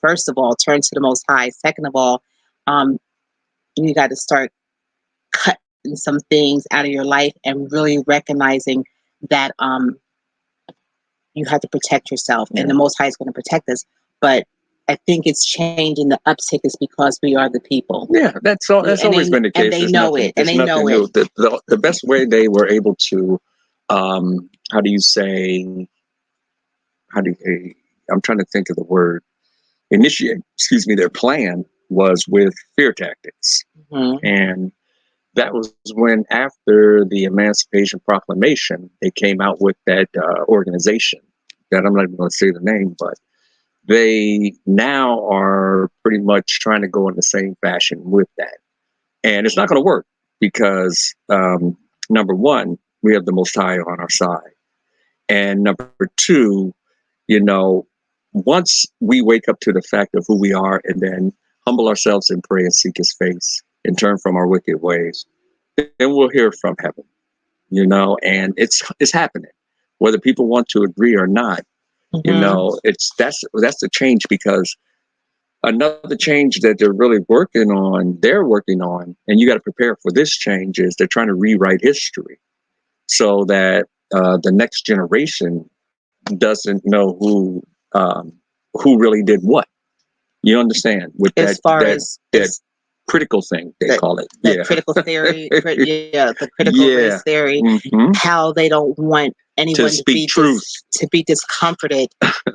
first of all, turn to the Most High. Second of all, um, you got to start cutting some things out of your life and really recognizing that you have to protect yourself, and Yeah. the Most High is going to protect us. But I think it's changing. The uptick is because we are the people. Yeah, that's all. That's And always been the and case. they There's know nothing. it, and There's they know nothing it. new. The best way they were able to, how do you say? How do you? I'm trying to think of the word. Initiate. Excuse me. Their plan was with fear tactics, Mhm. and that was when, after the Emancipation Proclamation, they came out with that organization. That I'm not even going to say the name, but they now are pretty much trying to go in the same fashion with that. And it's not going to work because, number one, we have the Most High on our side. And number two, you know, once we wake up to the fact of who we are and then humble ourselves and pray and seek his face and turn from our wicked ways, then we'll hear from heaven, and it's happening. Whether people want to agree or not, it's that's the change, because another change that they're working on, and you got to prepare for this change, is they're trying to rewrite history so that the next generation doesn't know who really did what. You understand? With As far as that critical thing they call it. that Yeah. critical theory, yeah, the critical race Yeah. theory, Hmm. how they don't want anyone To speak truth. to be discomforted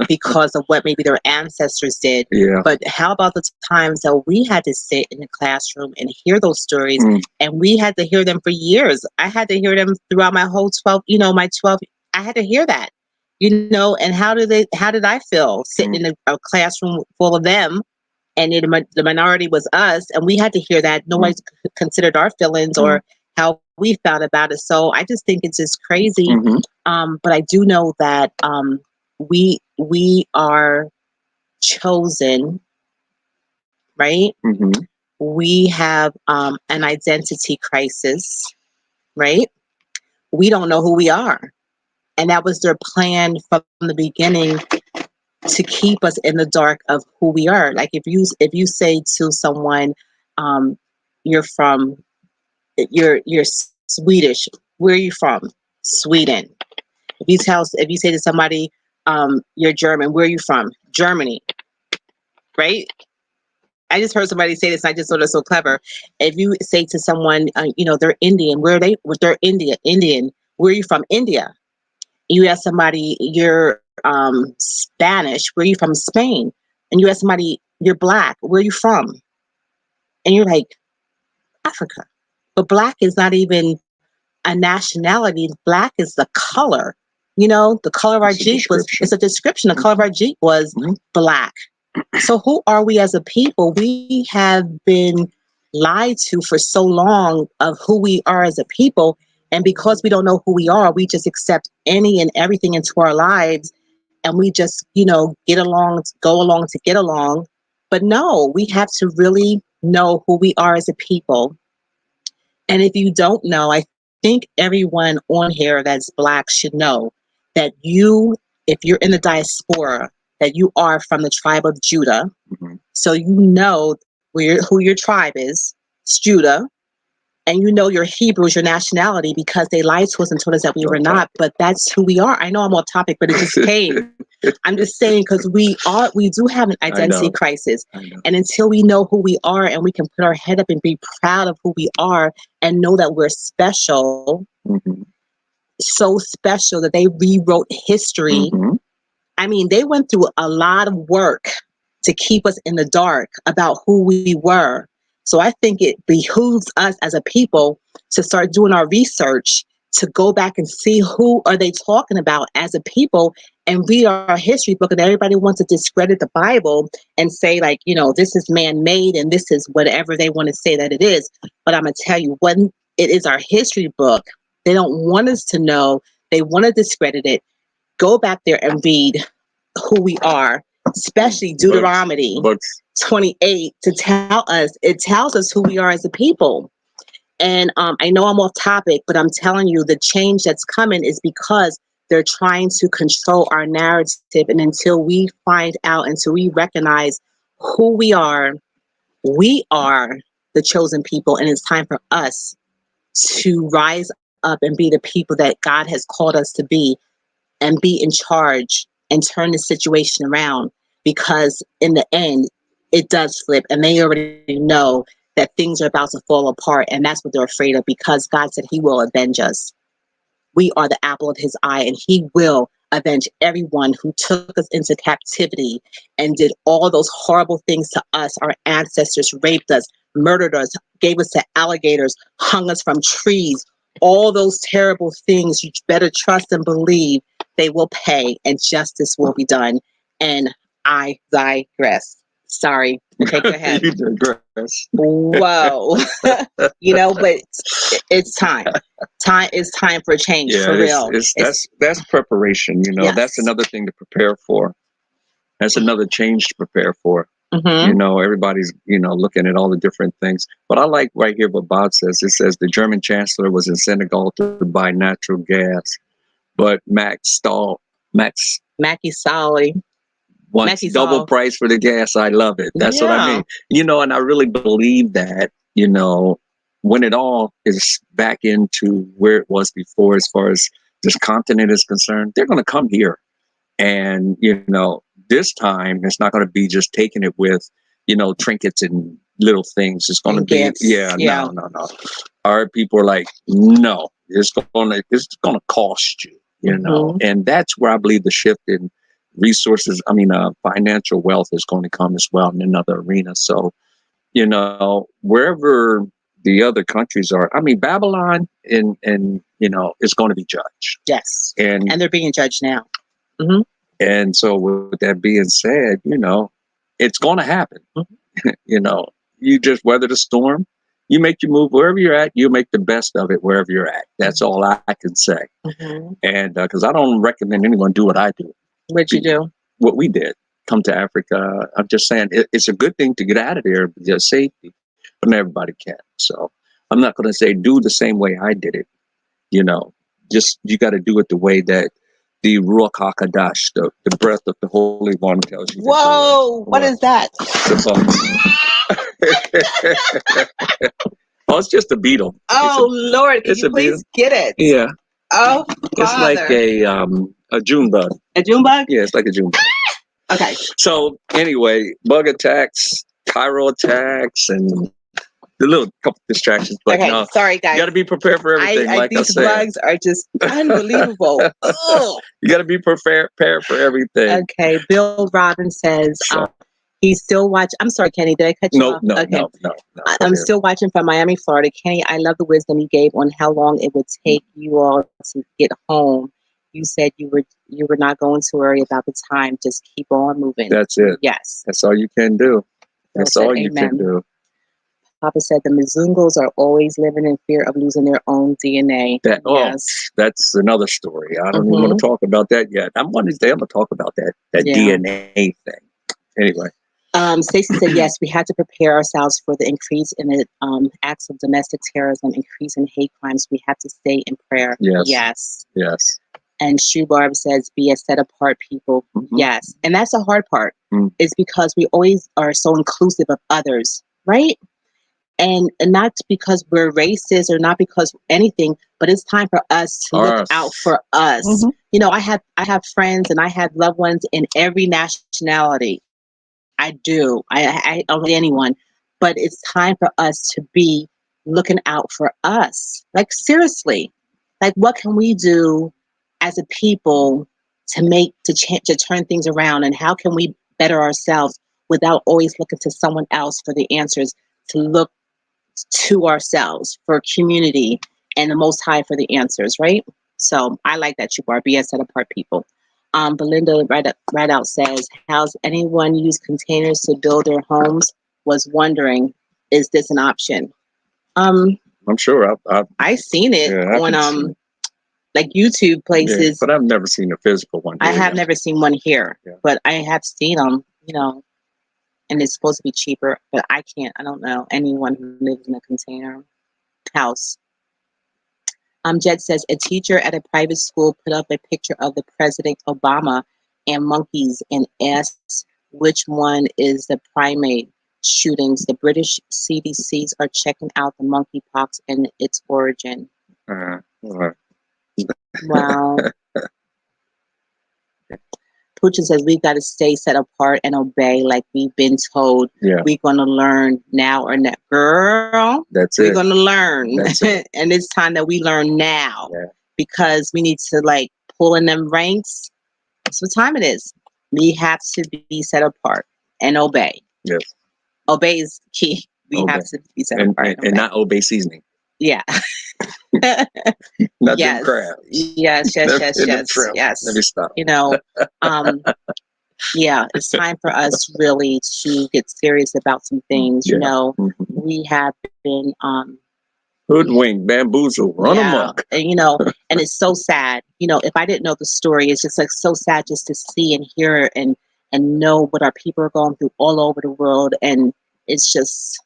because of what maybe their ancestors did. Yeah. But how about the times that we had to sit in the classroom and hear those stories, Mm. and we had to hear them for years. I had to hear them throughout my whole 12, my 12, I had to hear that, and how did I feel sitting in a classroom full of them, and the minority was us, and we had to hear that. Nobody considered our feelings or how we felt about it. So I just think it's just crazy. Mhm. But I do know that we are chosen, right? Mhm. We have an identity crisis, right? We don't know who we are, and that was their plan from the beginning, to keep us in the dark of who we are. Like if you say to someone, um, you're from you're Swedish. Where are you from? Sweden. If you say to somebody, you're German. Where are you from? Germany. Right? I just heard somebody say this, and I just thought it was so clever. If you say to someone, they're Indian. Where are they? They're Indian. Where are you from? India. You ask somebody, you're Spanish. Where are you from? Spain. And you ask somebody, you're black. Where are you from? And you're like, Africa. But black is not even a nationality. Black is the color. The color of our Jeep it's a description. The color of our Jeep was black. So who are we as a people? We have been lied to for so long of who we are as a people. And because we don't know who we are, we just accept any and everything into our lives. And we just, go along to get along. But no, we have to really know who we are as a people. And if you don't know, I think everyone on here that's black should know that if you're in the diaspora, that you are from the tribe of Judah. Mhm. So you know who your tribe is. It's Judah. And you know your Hebrews, your nationality, because they lied to us and told us that we were not. But that's who we are. I know I'm off topic, but it just came. I'm just saying, because we do have an identity crisis. And until we know who we are and we can put our head up and be proud of who we are and know that we're special, so special that they rewrote history. I mean, they went through a lot of work to keep us in the dark about who we were. So I think it behooves us as a people to start doing our research, to go back and see who are they talking about as a people and read our history book. And everybody wants to discredit the Bible and say, like, you know, this is man-made and this is whatever they want to say that it is. But I'm going to tell you, when it is our history book, they don't want us to know. They want to discredit it. Go back there and read who we are, especially Deuteronomy 28, to tell us, it tells us who we are as a people. And I know I'm off topic, but I'm telling you, the change that's coming is because they're trying to control our narrative. And until we find out, until we recognize who we are the chosen people. And it's time for us to rise up and be the people that God has called us to be, and be in charge and turn the situation around, because in the end, it does flip, and they already know that things are about to fall apart, and that's what they're afraid of, because God said he will avenge us. We are the apple of his eye, and he will avenge everyone who took us into captivity and did all those horrible things to us. Our ancestors raped us, murdered us, gave us to alligators, hung us from trees, all those terrible things. You better trust and believe they will pay, and justice will be done. And I digress. Sorry. Okay, go ahead. You digress. Whoa. You know, but it's time. It's time for a change, for real. That's preparation, you know. Yes. That's another thing to prepare for. That's another change to prepare for. Mm-hmm. You know, everybody's, you know, looking at all the different things. But I like right here what Bob says. It says the German chancellor was in Senegal to buy natural gas, but Macky Sall wants double price for the gas. I love it. That's what I mean. You know, and I really believe that, you know, when it all is back into where it was before, as far as this continent is concerned, they're going to come here. And, you know, this time it's not going to be just taking it with, you know, trinkets and little things. It's going to be, no. Our people are like, no, it's going to cost you, you know, and that's where I believe the shift in resources, financial wealth is going to come as well in another arena. So, you know, wherever the other countries are, Babylon and you know, is going to be judged. Yes. And they're being judged now. And so with that being said, you know, it's going to happen. You know, you just weather the storm. You make your move wherever you're at. You make the best of it wherever you're at. That's all I can say. And because I don't recommend anyone do what I do. What'd you do? What we did. Come to Africa. I'm just saying it's a good thing to get out of there, just safety, but not everybody can. So I'm not going to say do the same way I did it. You know, just you got to do it the way that the Ruach HaKodesh, the breath of the Holy One tells you. Whoa! What is that? Oh, it's just a beetle. Oh, Lord, can you please get it? Yeah. Oh, it's like a June bug. A June bug? Yeah, it's like a June bug. Okay. So anyway, bug attacks, Cairo attacks, and a little couple distractions. But okay, no, sorry guys. You got to be prepared for everything. These bugs are just unbelievable. You got to be prepared for everything. Okay, Bill Robbins says he's still watching. I'm sorry, Kenny, did I cut you off? No. I'm still watching from Miami, Florida. Kenny, I love the wisdom you gave on how long it would take you all to get home. You said you were not going to worry about the time. Just keep on moving. That's it. Yes. That's all you can do. That's all you can do. Papa said the Mzungos are always living in fear of losing their own DNA. That's another story. I don't even want to talk about that yet. I'm going to talk about that DNA thing. Anyway. Stacey said, yes, we had to prepare ourselves for the increase in the acts of domestic terrorism, increase in hate crimes. We have to stay in prayer. Yes. And Shubarb says, be a set apart people. Yes. And that's the hard part. Is because we always are so inclusive of others, right? and not because we're racist or not because anything, but it's time for us to look out Us. for us. Hmm. I have friends and I have loved ones in every nationality. I do. I don't hate anyone, but it's time for us to be looking out for us. Like seriously, like what can we do as a people to to turn things around, and how can we better ourselves without always looking to someone else for the answers? To look to ourselves for community and the Most High for the answers, right? So I like that you are be a set apart people. Belinda right out says, "How's anyone use containers to build their homes? Was wondering, is this an option?" Um, I'm sure I seen it yeah, I on can see. like YouTube Yeah, places. but I've never seen a physical one I here. have Yeah. never seen one here, Yeah. but I have seen them. And it's supposed to be cheaper, but I can't. I don't know anyone who lives in a container house. Jed says a teacher at a private school put up a picture of the President Obama and monkeys and asked which one is the primate shootings. The British CDCs are checking out the monkeypox and its origin. Uh, Wow. Puchin says we've got to stay set apart and obey like we've been told. yeah, We're going to learn now or not. Girl, that's we're it. going to learn. That's it. And it's time that we learn now Yeah. because we need to like pull in them ranks. That's what time it is. We have to be set apart and obey. Yes. Obey is key. We Obey. have to be set And, apart and not obey seasoning. Yeah. Not them Yes. crabs. Yes. Them Yes. shrimp. Yes. Let me stop. Um, yeah, it's time for us really to get serious about some things. Yeah. Mhm. We have been Hoodwink, bamboozle, run amok. and and it's so sad. If I didn't know the story, it's just like so sad just to see and hear and know what our people are going through all over the world, and it's just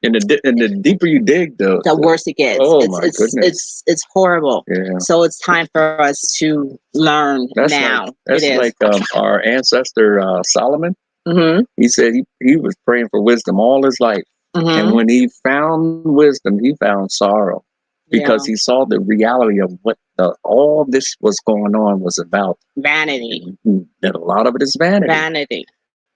And the deeper you dig, the worse it gets. Oh my goodness, it's horrible. Yeah. So it's time for us to learn now. That's like our ancestor Solomon. Mm-hmm. He said he was praying for wisdom all his life. Mm-hmm. And when he found wisdom, he found sorrow because he saw the reality of what all this was going on was about. Vanity. That a lot of it is vanity. Vanity.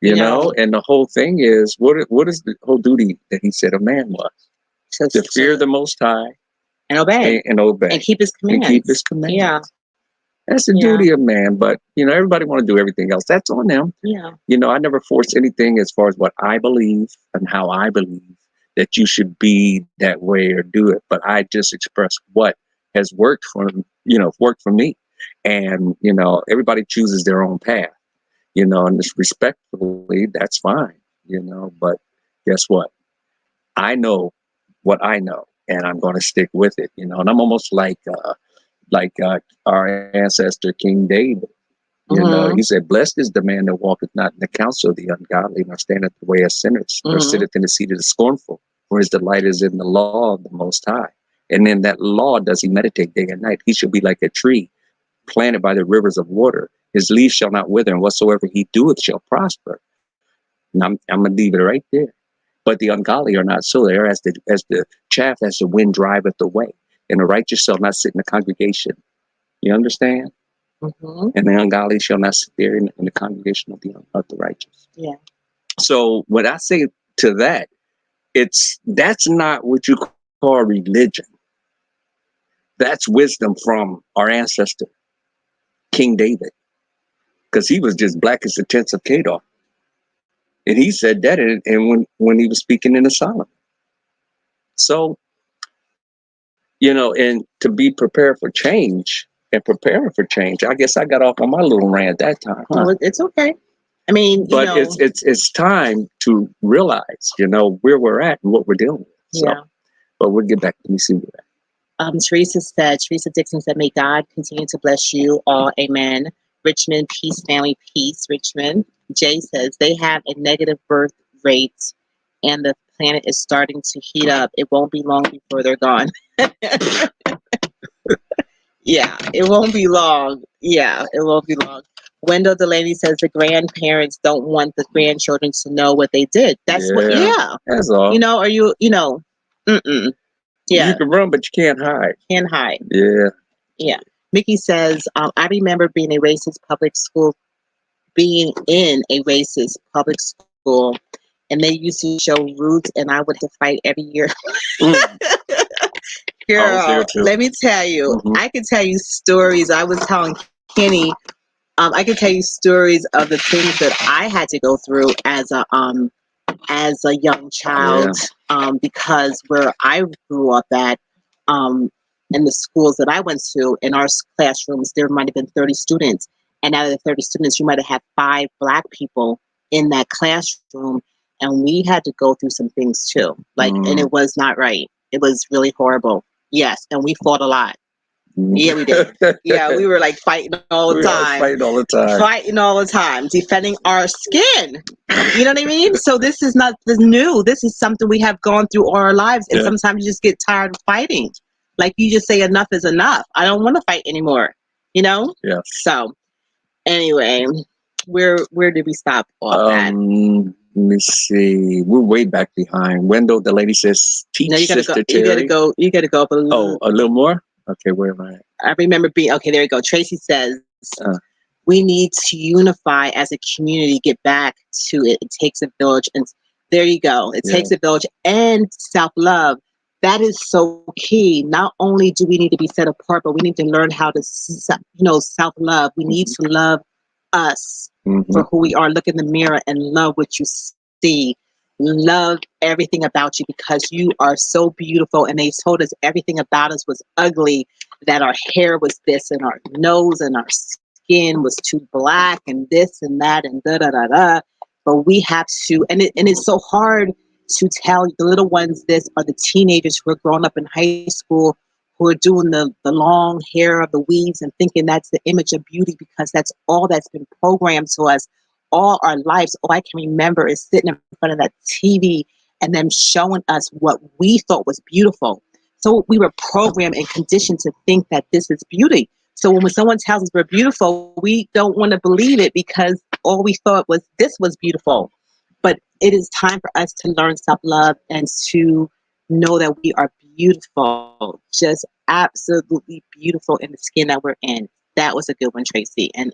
You know, and the whole thing is, what is the whole duty that he said a man was? To fear the Most High. And obey. And obey. And keep his commands. And keep his commands. Yeah. That's the duty of man. But, everybody want to do everything else. That's on them. Yeah. I never force anything as far as what I believe and how I believe that you should be that way or do it. But I just express what has worked worked for me. And, everybody chooses their own path, and just respectfully, that's fine, but guess what? I know what I know, and I'm going to stick with it, and I'm almost like our ancestor King David. He said, "Blessed is the man that walketh not in the counsel of the ungodly, nor standeth the way of sinners, nor sitteth in the seat of the scornful, for his delight is in the law of the Most High. And in that law does he meditate day and night. He shall be like a tree planted by the rivers of water. His leaves shall not wither, and whatsoever he doeth shall prosper." And I'm going to leave it right there. But the ungodly are not so. They are as the chaff as the wind driveth away. And the righteous shall not sit in the congregation. You understand? Mm-hmm. And the ungodly shall not sit there in the congregation of the righteous. Yeah. So when I say to that, that's not what you call religion. That's wisdom from our ancestor, King David. Because he was just black as the tents of Kedar. And he said that and when he was speaking in the Solomon. So, and to be prepared for change and preparing for change, I guess I got off on my little rant that time. Huh? No, it's okay. I mean, but it's time to realize, where we're at and what we're dealing with. So, yeah. But we'll get back to me soon. Teresa Dixon said, "May God continue to bless you all. Amen." Richmond, peace, family, peace. Richmond. Jay says they have a negative birth rate and the planet is starting to heat up. It won't be long before they're gone. Yeah, it won't be long. Yeah, it won't be long. Wendell Delaney says the grandparents don't want the grandchildren to know what they did. That's what. Yeah, that's all. Or Mm-mm. You Yeah, can run, but you can't hide. can't hide. Yeah. Yeah. Mickey says, I remember being in a racist public school, and they used to show Roots, and I would have to fight every year. Mm. I was there Girl, too. let me tell you, Hmm. I can tell you stories. I was telling Kenny, I can tell you stories of the things that I had to go through as a young child, Yeah. because where I grew up at, um, in the schools that I went to, in our classrooms, there might have been 30 students. And out of the 30 students, you might have had 5 Black people in that classroom. And we had to go through some things too. Like, and Mm. it was not right. It was really horrible. Yes. And we fought a lot. Yeah, we did. Yeah, we were like fighting all the We are time. fighting all the time. Fighting all the time, defending our skin. You know what I mean? So this is not the new. This is something we have gone through all our lives, and Yeah. sometimes you just get tired of fighting. Like you just say, enough is enough. I don't want to fight anymore. You know? Yes. So anyway, where did we stop off at? Let me see. We're way back behind. Wendell, the lady says, No, teach you gotta go. Sister You gotta Terry. go. You gotta go up a Oh, little. a little more? Okay, where am I at? I remember being okay. There you go. Tracy says, Uh, we need to unify as a community, get back to it. It takes a village. And there you go. It Yeah. takes a village and self-love. That is so key. Not only do we need to be set apart, but we need to learn how to, self-love. We need to love us for who we are. Look in the mirror and love what you see. Love everything about you because you are so beautiful. And they told us everything about us was ugly, that our hair was this and our nose and our skin was too black and this and that and da da da da. But we have to, and it's so hard to tell the little ones this, or the teenagers who are growing up in high school who are doing the long hair of the weaves and thinking that's the image of beauty because that's all that's been programmed to us all our lives. All I can remember is sitting in front of that TV and them showing us what we thought was beautiful. So we were programmed and conditioned to think that this is beauty. So when someone tells us we're beautiful, we don't want to believe it because all we thought was this was beautiful. But it is time for us to learn self-love and to know that we are beautiful, just absolutely beautiful in the skin that we're in. That was a good one, Tracy. And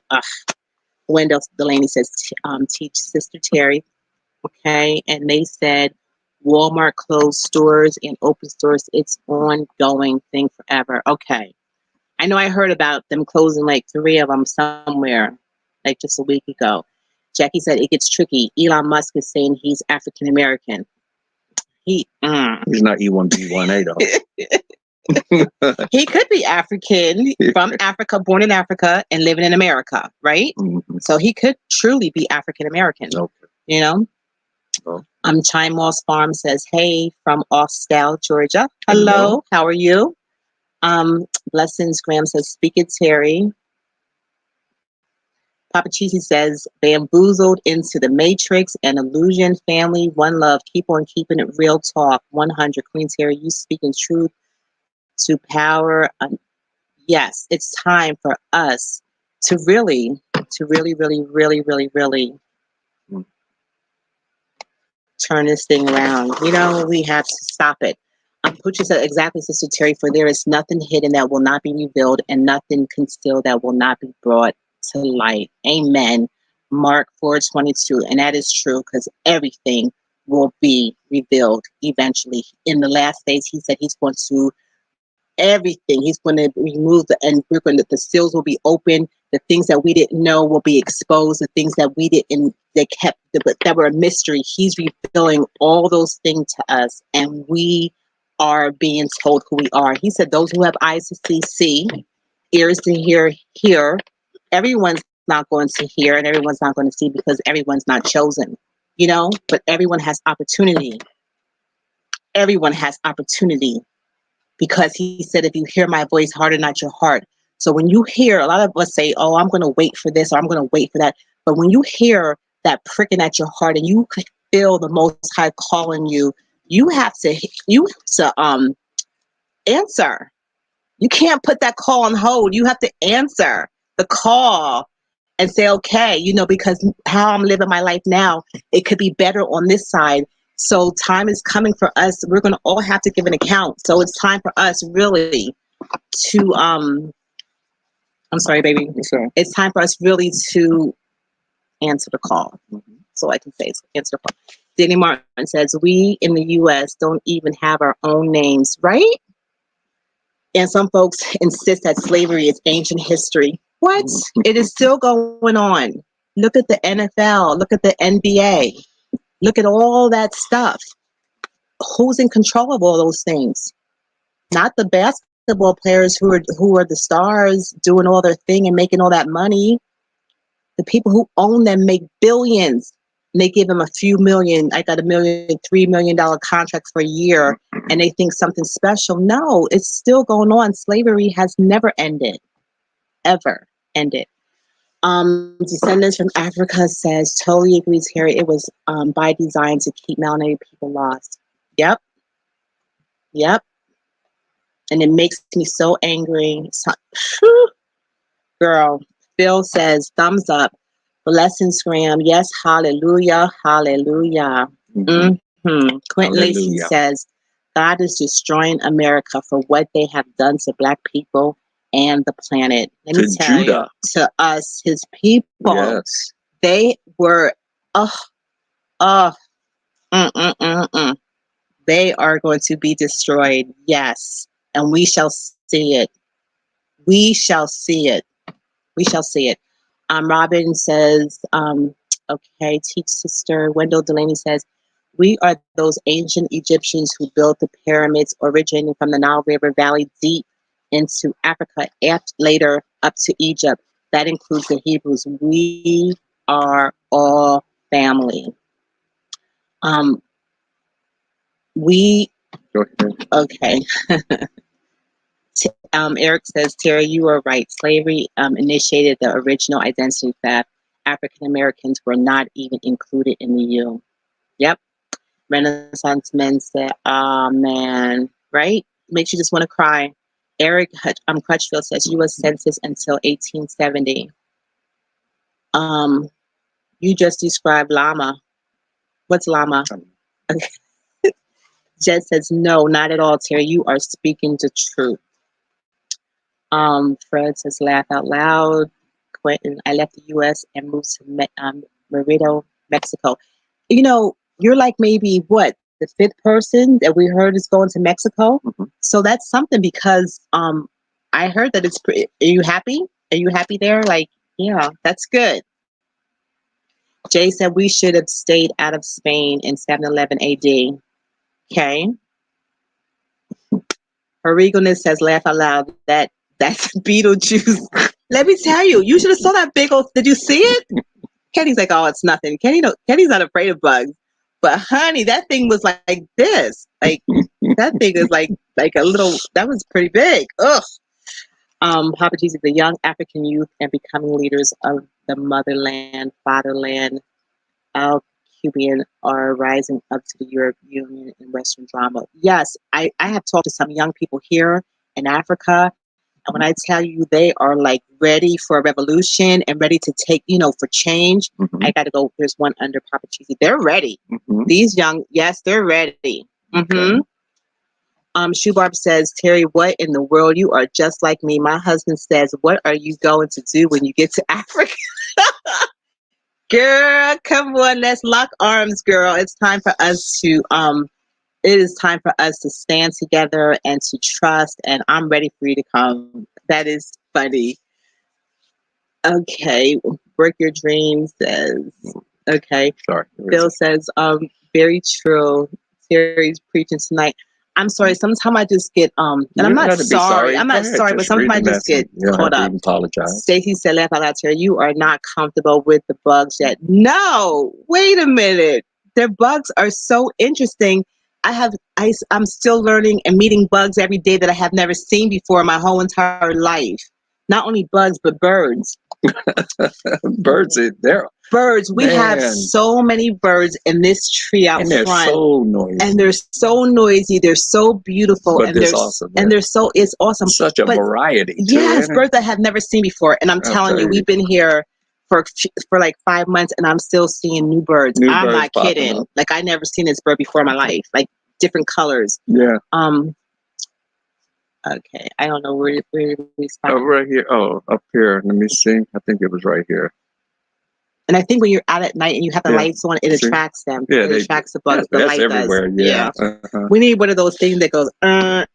Wendell Delaney says, teach Sister Terry. Okay. And they said, Walmart closed stores and open stores. It's ongoing thing forever. Okay. I know I heard about them closing like 3 of them somewhere, like just a week ago. Jackie said it gets tricky. Elon Musk is saying he's African American. He's not E1B1A though. He could be African, from Africa, born in Africa, and living in America, right? Mm-hmm. So he could truly be African American. Okay. You know. Oh. Chime Moss Farm says, "Hey from Austell, Georgia. Hello, how are you?" Blessings Graham says, "Speak it, Terry." Papa Cheesy says, "Bamboozled into the Matrix and illusion. Family, one love. Keep on keeping it real. Talk 100. Queen Terry, you speaking truth to power. Yes, it's time for us to really, really turn this thing around. You know, we have to stop it." Pucci said, exactly, Sister Terry, for there is nothing hidden that will not be revealed and nothing concealed that will not be brought to light. Amen. Mark 4:22. And that is true because everything will be revealed eventually. In the last days, he said he's going to everything. He's going to remove and we're going to, the seals will be open. The things that we didn't know will be exposed. The things that we didn't, they kept, that were a mystery. He's revealing all those things to us, and we are being told who we are. He said, those who have eyes to see, ears to hear. Everyone's not going to hear and everyone's not going to see because everyone's not chosen, you know, but everyone has opportunity. Everyone has opportunity because he said, if you hear my voice, harden not your heart. So when you hear, a lot of us say, oh, I'm going to wait for this or I'm going to wait for that. But when you hear that pricking at your heart and you feel the Most High calling you, you have to answer. You can't put that call on hold. You have to answer the call and say, okay, you know, because how I'm living my life now, it could be better on this side. So time is coming for us. We're going to all have to give an account. So it's time for us really to I'm sorry, baby. Sure. It's time for us really to answer the call. So I can say it's answer the call. Danny Martin says, we in the U.S. don't even have our own names, right? And some folks insist that slavery is ancient history. What? It is still going on. Look at the NFL. Look at the NBA. Look at all that stuff. Who's in control of all those things? Not the basketball players who are the stars doing all their thing and making all that money. The people who own them make billions, and they give them a few million. I got $3 million contract for a year, and they think something special. No, it's still going on. Slavery has never ended, ever ended. Descendants from Africa says, totally agrees, Harry. It was by design to keep melanated people lost. Yep. And it makes me so angry. So, girl, Phil says, thumbs up. Blessings, Graham. Yes, hallelujah, hallelujah. Quentin Lacey says, God is destroying America for what they have done to Black people and the planet. Let me tell you, to us, his people, they were, they are going to be destroyed. Yes. And we shall see it. We shall see it. We shall see it. Robin says, okay, teach sister. Wendell Delaney says, we are those ancient Egyptians who built the pyramids originating from the Nile River Valley deep into Africa, later up to Egypt. That includes the Hebrews. We are all family. Okay. Eric says, Terry, you are right. Slavery initiated the original identity theft. African Americans were not even included in the U. Yep. Renaissance men said, oh man, right? Makes you just want to cry. Eric Crutchfield says, U.S. Census until 1870. You just described llama. What's llama? Okay. Jed says, no, not at all, Terry. You are speaking the truth. Fred says, laugh out loud. Quentin, I left the U.S. and moved to Merida, Mexico. You know, you're like maybe what, the fifth person that we heard is going to Mexico. So that's something, because I heard that it's pretty. Are you happy? Are you happy there? Like, yeah, that's good. Jay said we should have stayed out of Spain in 711 AD. Okay. Her regalness says, laugh out loud. That's Beetlejuice. Let me tell you, you should have saw that big old. Did you see it? Kenny's like, oh, it's nothing. Kenny's not afraid of bugs, but honey, that thing was like this. Like that thing is like a little. That was pretty big. Ugh. Papa Jesus, the young African youth and becoming leaders of the motherland, fatherland, Cuban are rising up to the Europe Union and Western drama. Yes, I have talked to some young people here in Africa. And when I tell you they are like ready for a revolution and ready to take, for change, I got to go. There's one under Papa Cheesy. They're ready. These young, yes, they're ready. Shoebarb says, Terry, what in the world? You are just like me. My husband says, what are you going to do when you get to Africa? Girl, come on, let's lock arms, girl. It's time for us to it is time for us to stand together and to trust, and I'm ready for you to come. That is funny. Okay, work your dreams says, okay. Sorry. Bill says, very true. Terry's preaching tonight. I'm sorry, sometimes I just get, and I'm not sorry. I'm not sorry, but sometimes I just get caught up. Apologize. Stacy said, laugh out loud, Terry, you are not comfortable with the bugs yet. No, wait a minute. Their bugs are so interesting. I'm still learning and meeting bugs every day that I have never seen before in my whole entire life. Not only bugs, but birds. Birds, birds. We have so many birds in this tree out front. And they're so noisy. And they're so noisy. They're so beautiful. But and they're awesome. And they're so, it's awesome. Such a variety. Yes, birds I have never seen before. And I'm telling you, we've been here for like 5 months, and I'm still seeing new birds. New I'm birds not popping kidding. up. Like I never seen this bird before in my life. Like different colors. Yeah. Okay, I don't know where we stop. Oh, right here. Oh, up here. Let me see. I think it was right here. And I think when you're out at night and you have the lights on, it See? attracts them. Yeah, It attracts the bugs. The that's light everywhere. does. Yeah. We need one of those things that goes when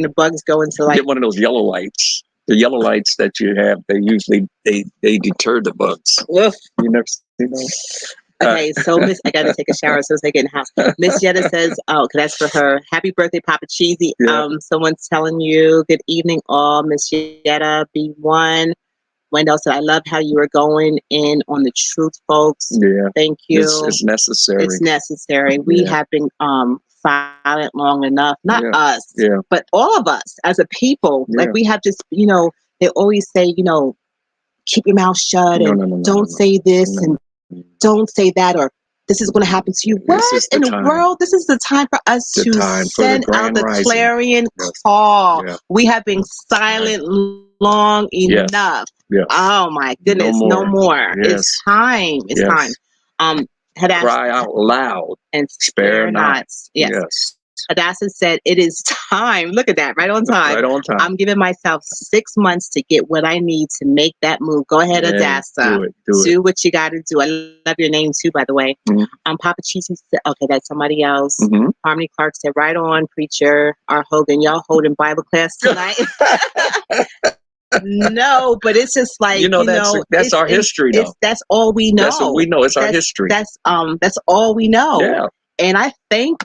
the bugs go into like. Get one of those yellow lights. The yellow lights that you have, they usually they deter the bugs. Oof. You never see those? Okay, so Miss, I got to take a shower so I get in the house. Miss Jetta says, "Oh, that's for her. Happy birthday, Papa Cheesy." Yeah. Someone's telling you, "Good evening, all." Miss Jetta, B1. Wendell said, "I love how you are going in on the truth, folks." Yeah. Thank you. It's necessary. It's necessary. We have been silent long enough. Not us, but all of us as a people. Yeah. Like we have just, they always say, keep your mouth shut and don't say this and don't say that, or this is going to happen to you. What in the world? This is the time for us to send out the clarion call. Yeah. We have been silent long enough. Yes. Oh my goodness, no more. Yes. It's time. It's time. Cry out loud and spare not. Yes. Hadassah said, "It is time." Look at that, right on time. Right on time. I'm giving myself 6 months to get what I need to make that move. Go ahead, Hadassah. Do what you got to do. I love your name too, by the way. Mm-hmm. Papa Cheesy said, "Okay, that's somebody else." Mm-hmm. Harmony Clark said, "Right on, preacher." R. Hogan, y'all holding Bible class tonight? No, but it's just like that's our history, though. That's all we know. That's what we know. It's our history. That's all we know. Yeah. And I think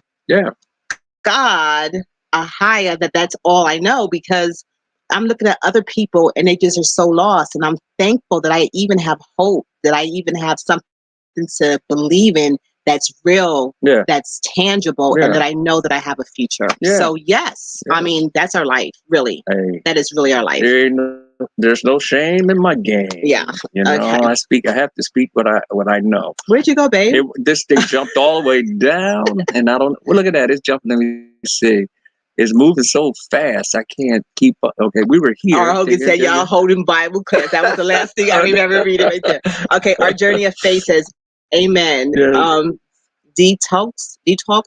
God, a higher, that's all I know, because I'm looking at other people and they just are so lost. And I'm thankful that I even have hope, that I even have something to believe in that's real, that's tangible, and that I know that I have a future. So yes, I mean, that's our life, really. Hey, that is really our life. There's no shame in my game. Yeah. I have to speak what I know. Where'd you go, babe? This thing jumped all the way down, and I don't. Well, look at that. It's jumping. Let me see. It's moving so fast. I can't keep up. Okay, we were here. R. Hogan said, "Y'all holding Bible class." That was the last thing I remember reading right there. Okay, our journey of faith says, "Amen." Yeah. Detox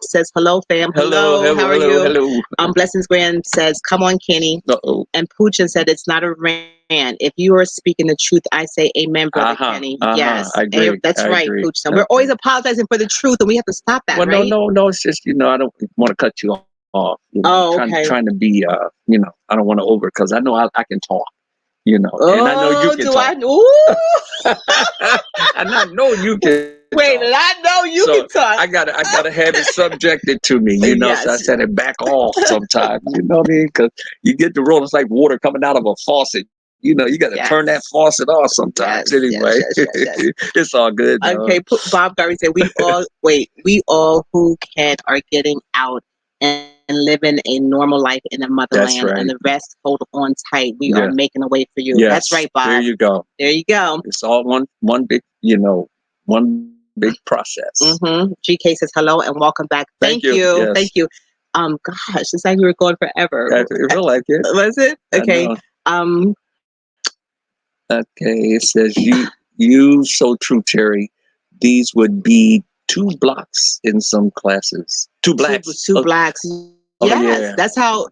says, "Hello, fam." Hello, how are you? Hello. Blessings Grand says, "Come on, Kenny." Uh-oh. And Poochin said, "It's not a rant. If you are speaking the truth, I say amen, brother Kenny." Yes, I agree. That's right, Pooch. We're always apologizing for the truth, and we have to stop that, right? No. It's just I don't want to cut you off. Okay. Trying to be I don't want to over, because I know I can talk. And I know you can talk. And I know you can. Wait, and I know you can talk. I gotta have it subjected to me, Yes. So I said it back off sometimes, you know what I mean? Because you get the roll, it's like water coming out of a faucet. You got to turn that faucet off sometimes. Yes, anyway, yes. It's all good. Okay, Bob Garvey said, we all who can are getting out and living a normal life in the motherland, and the rest hold on tight. We are making a way for you. Yes. That's right, Bob. There you go. It's all one big, one big process. Mm-hmm. GK says hello and welcome back. Thank you. Yes. Thank you. Gosh, it's like we were going forever. I feel like it. Was it? Okay. Okay, it says you so true, Terry. These would be 2 blocks in some classes. 2 blacks. Two blacks. Yes, yeah. That's how.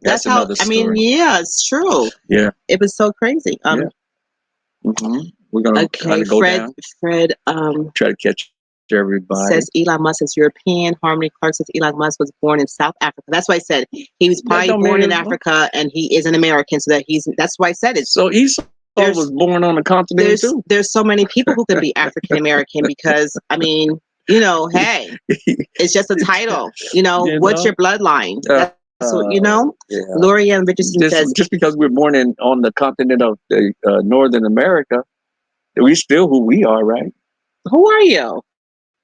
I mean, it's true. Yeah. It was so crazy. Mm-hmm. We're gonna try to go down. Fred. Try to catch everybody. Says Elon Musk is European. Harmony Clark says Elon Musk was born in South Africa. That's why I said he was probably born in Africa, and he is an American. So that's why I said it. So Esau was born on the continent too. There's so many people who can be African American, because I mean, hey, it's just a title. What's your bloodline? That's what Yeah. Lori Ann Richardson says, just because we're born on the continent of Northern America, we still who we are, right? Who are you?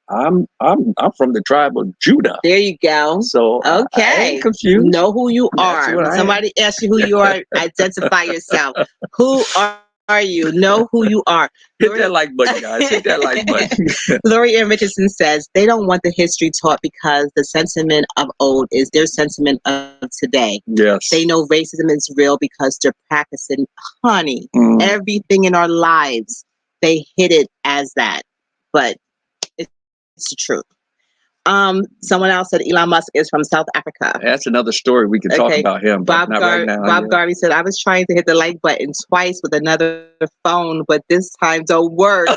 I'm from the tribe of Judah. There you go. So okay, I ain't confused. Know who you are. When somebody asks you who you are, identify yourself. Who are you? Know who you are. Hit that like button, guys. Hit that like button. Lori Ann Richardson says they don't want the history taught because the sentiment of old is their sentiment of today. Yes. They know racism is real because they're practicing, everything in our lives. they hid it as that, but it's the truth. Someone else said Elon Musk is from South Africa. That's another story. We can talk about him, but not right now. Bob Garvey said, I was trying to hit the like button twice with another phone, but this time don't work.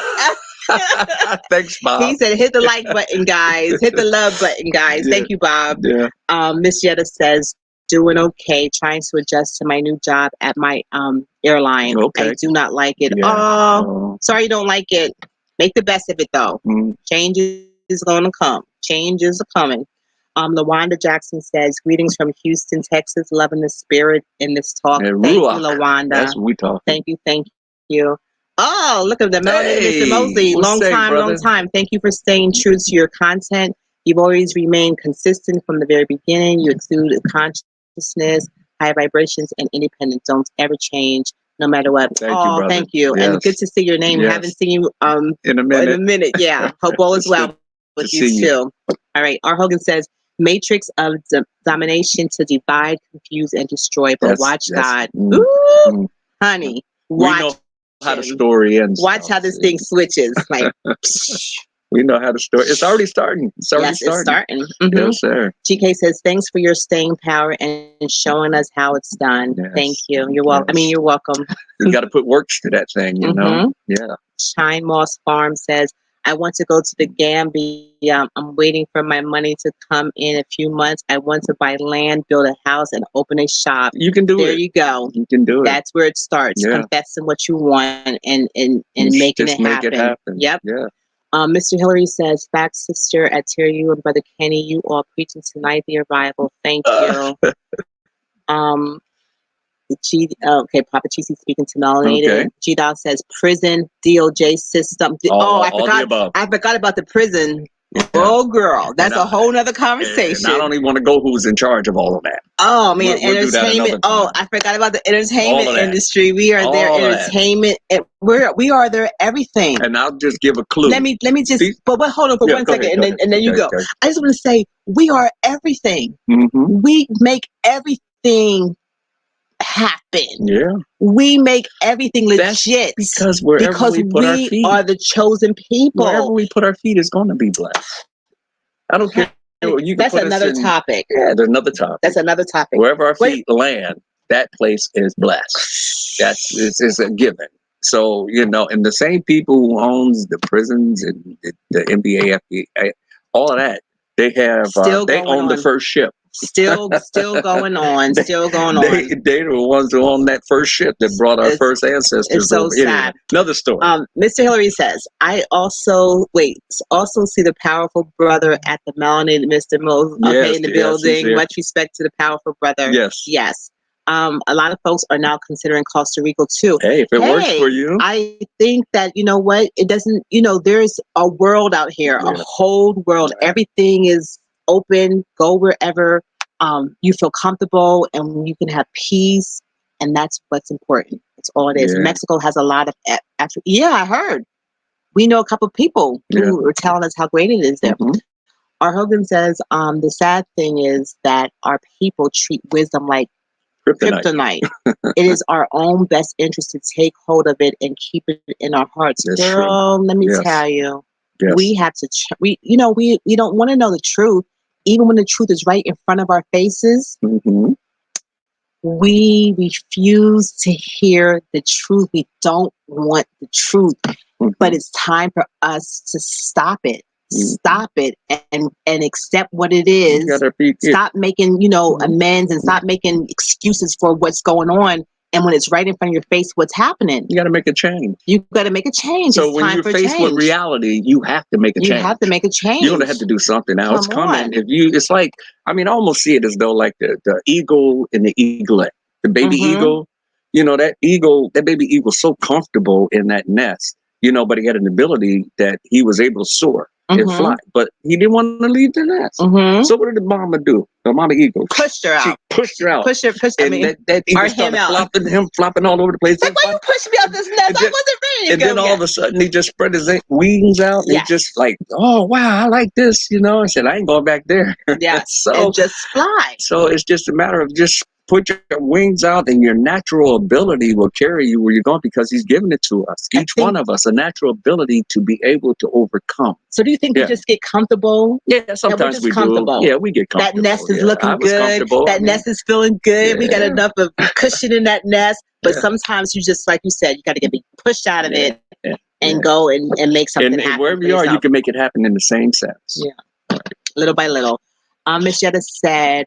Thanks, Bob. He said, hit the like button, guys. Hit the love button, guys. Yeah. Thank you, Bob. Yeah. Miss Jetta says, doing okay, trying to adjust to my new job at my airline. Okay. I do not like it. Yeah. Oh, sorry you don't like it. Make the best of it, though. Change is going to come. Change is coming. LaWanda Jackson says, greetings from Houston, Texas. Loving the spirit in this talk. Yeah, thank you, LaWanda. That's what we talking. Thank you. Oh, look at the Melody, Mr. Mosley. Long time. Thank you for staying true to your content. You've always remained consistent from the very beginning. You exude consciousness, high vibrations, and independence. Don't ever change, no matter what. Thank you, brother. Thank you. Yes. And good to see your name. Yes. Haven't seen you in a minute. Yeah. Hope all is well with you too. All right. R. Hogan says, matrix of domination to divide, confuse, and destroy. But watch God. Ooh, honey. Watch. We know how the story ends. Watch how this thing switches. Like, we know how the story. It's already starting. It's starting. Yes, sir. GK says, thanks for your staying power and showing us how it's done. Yes. Thank you. You're welcome. Yes. You're welcome. You got to put works to that thing, you know? Yeah. Shine Moss Farm says, I want to go to the Gambia. I'm waiting for my money to come in a few months. I want to buy land, build a house, and open a shop. You can do it. There you go. You can do it. That's where it starts. Yeah. Confessing what you want and making it happen. Make it happen. Yep. Yeah. Mr. Hillary says, facts, sister, I tell you and Brother Kenny, you all preaching tonight the arrival. Thank you. Okay, Papa Cheesy speaking to Melanated. Okay. G-Dog says, prison, DOJ system. I forgot about the prison. Yeah. Oh, girl. That's a whole nother conversation. And I don't even want to go who's in charge of all of that. Oh, man. Entertainment. I forgot about the entertainment industry. We are their entertainment. We are their everything. And I'll just give a clue. Let me just, but hold on for 1 second, and then you go. I just want to say, we are everything. Mm-hmm. We make everything happen. Yeah. We make everything legit. Because we are the chosen people. Wherever we put our feet is going to be blessed. I don't care. That's another topic. Yeah, there's another topic. That's another topic. Wherever our feet land, that place is blessed. It's a given. So, and the same people who owns the prisons and the NBA, FBI, all of that, they have, they own the first ship. Still going on. They're the ones who own that first ship that brought our first ancestors. It's so sad. Another story. Mr. Hillary says, I also see the powerful brother at the Melanated Mr. Mo in the building. Much respect to the powerful brother. Yes. A lot of folks are now considering Costa Rica too. Hey, if it works for you. I think that, you know what, it doesn't, there's a world out here, a whole world. Right. Everything is open. Go wherever you feel comfortable and you can have peace, and that's what's important. That's all it is. Yeah. Mexico has a lot of I heard. We know a couple of people who are telling us how great it is there. Mm-hmm. Our Hogan says the sad thing is that our people treat wisdom like kryptonite. It is our own best interest to take hold of it and keep it in our hearts. That's Girl, true. let me tell you, we have to. We don't want to know the truth. Even when the truth is right in front of our faces, we refuse to hear the truth. We don't want the truth, but it's time for us to stop it. Stop it and accept what it is. Stop making, amends and stop making excuses for what's going on. And when it's right in front of your face, what's happening? You got to make a change. You got to make a change. So when you're faced with reality, you have to make a change. You have to make a change. You're going to have to do something now. It's coming. It's like, I almost see it as though like the eagle and the eaglet, the baby eagle, that baby eagle so comfortable in that nest, but he had an ability that he was able to soar and fly, but he didn't want to leave the nest. So what did the mama do? The mama eagle pushed her out. She pushed her out. Pushed her. And that eagle started flopping all over the place. Like, why you pushed me out this nest? I wasn't ready to go. And then all of a sudden, he just spread his wings out. And he just like, oh wow, I like this. I said, I ain't going back there. Yeah. So and just fly. So it's just a matter of just put your wings out, and your natural ability will carry you where you're going, because he's given it to us, each one of us, a natural ability to be able to overcome. So do you think we just get comfortable? Yeah, sometimes we do. Yeah, we get comfortable. That nest is looking good. That nest is feeling good. We got enough of cushion in that nest. But sometimes you just, like you said, you got to get pushed out of it and go and make something happen. Wherever you are, you can make it happen in the same sense. Yeah, little by little. Miss Jetta said,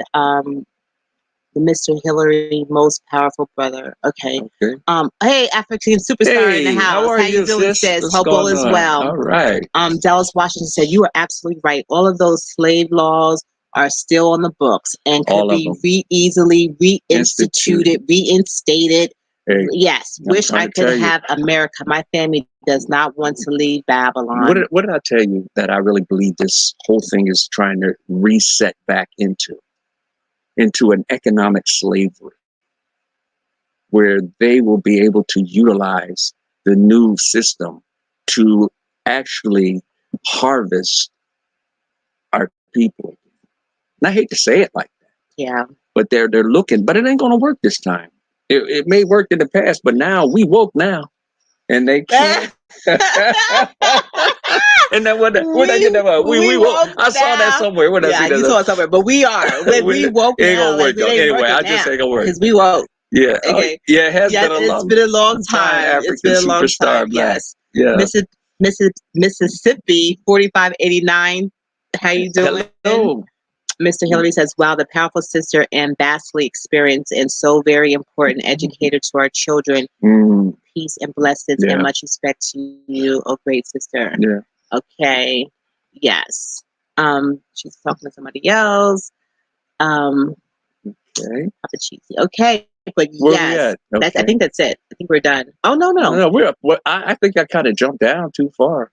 Mr. Hillary, most powerful brother. Okay. Hey, African superstar in the house. How you doing, sis? Hope all is well. All right. Dallas Washington said, you are absolutely right. All of those slave laws are still on the books and could be easily reinstituted, reinstated. Hey, yes. Wish I could have America. My family does not want to leave Babylon. What did I tell you that I really believe this whole thing is trying to reset back into an economic slavery, where they will be able to utilize the new system to actually harvest our people. And I hate to say it like that. Yeah. But they're looking, but it ain't going to work this time. It may work in the past, but now we woke now, and they can't. And then what I get that we woke. I saw that somewhere. You saw it somewhere, but we are. We woke now. It ain't gonna work. Anyway, I just ain't gonna work because we woke. Yeah. Okay. Yeah. It's been a long time. African it's been a long superstar time. Black. Yes. Yeah. Mississippi 4589. How you doing? Hello. Mr. Hillary says, wow, the powerful sister and vastly experienced and so very important educator to our children. Peace and blessings and much respect to you, oh great sister. Yeah. Okay. Yes. She's talking to somebody else. Okay. Okay. But yes, I think that's it. I think we're done. Oh no, we're up. Well, I think I kind of jumped down too far.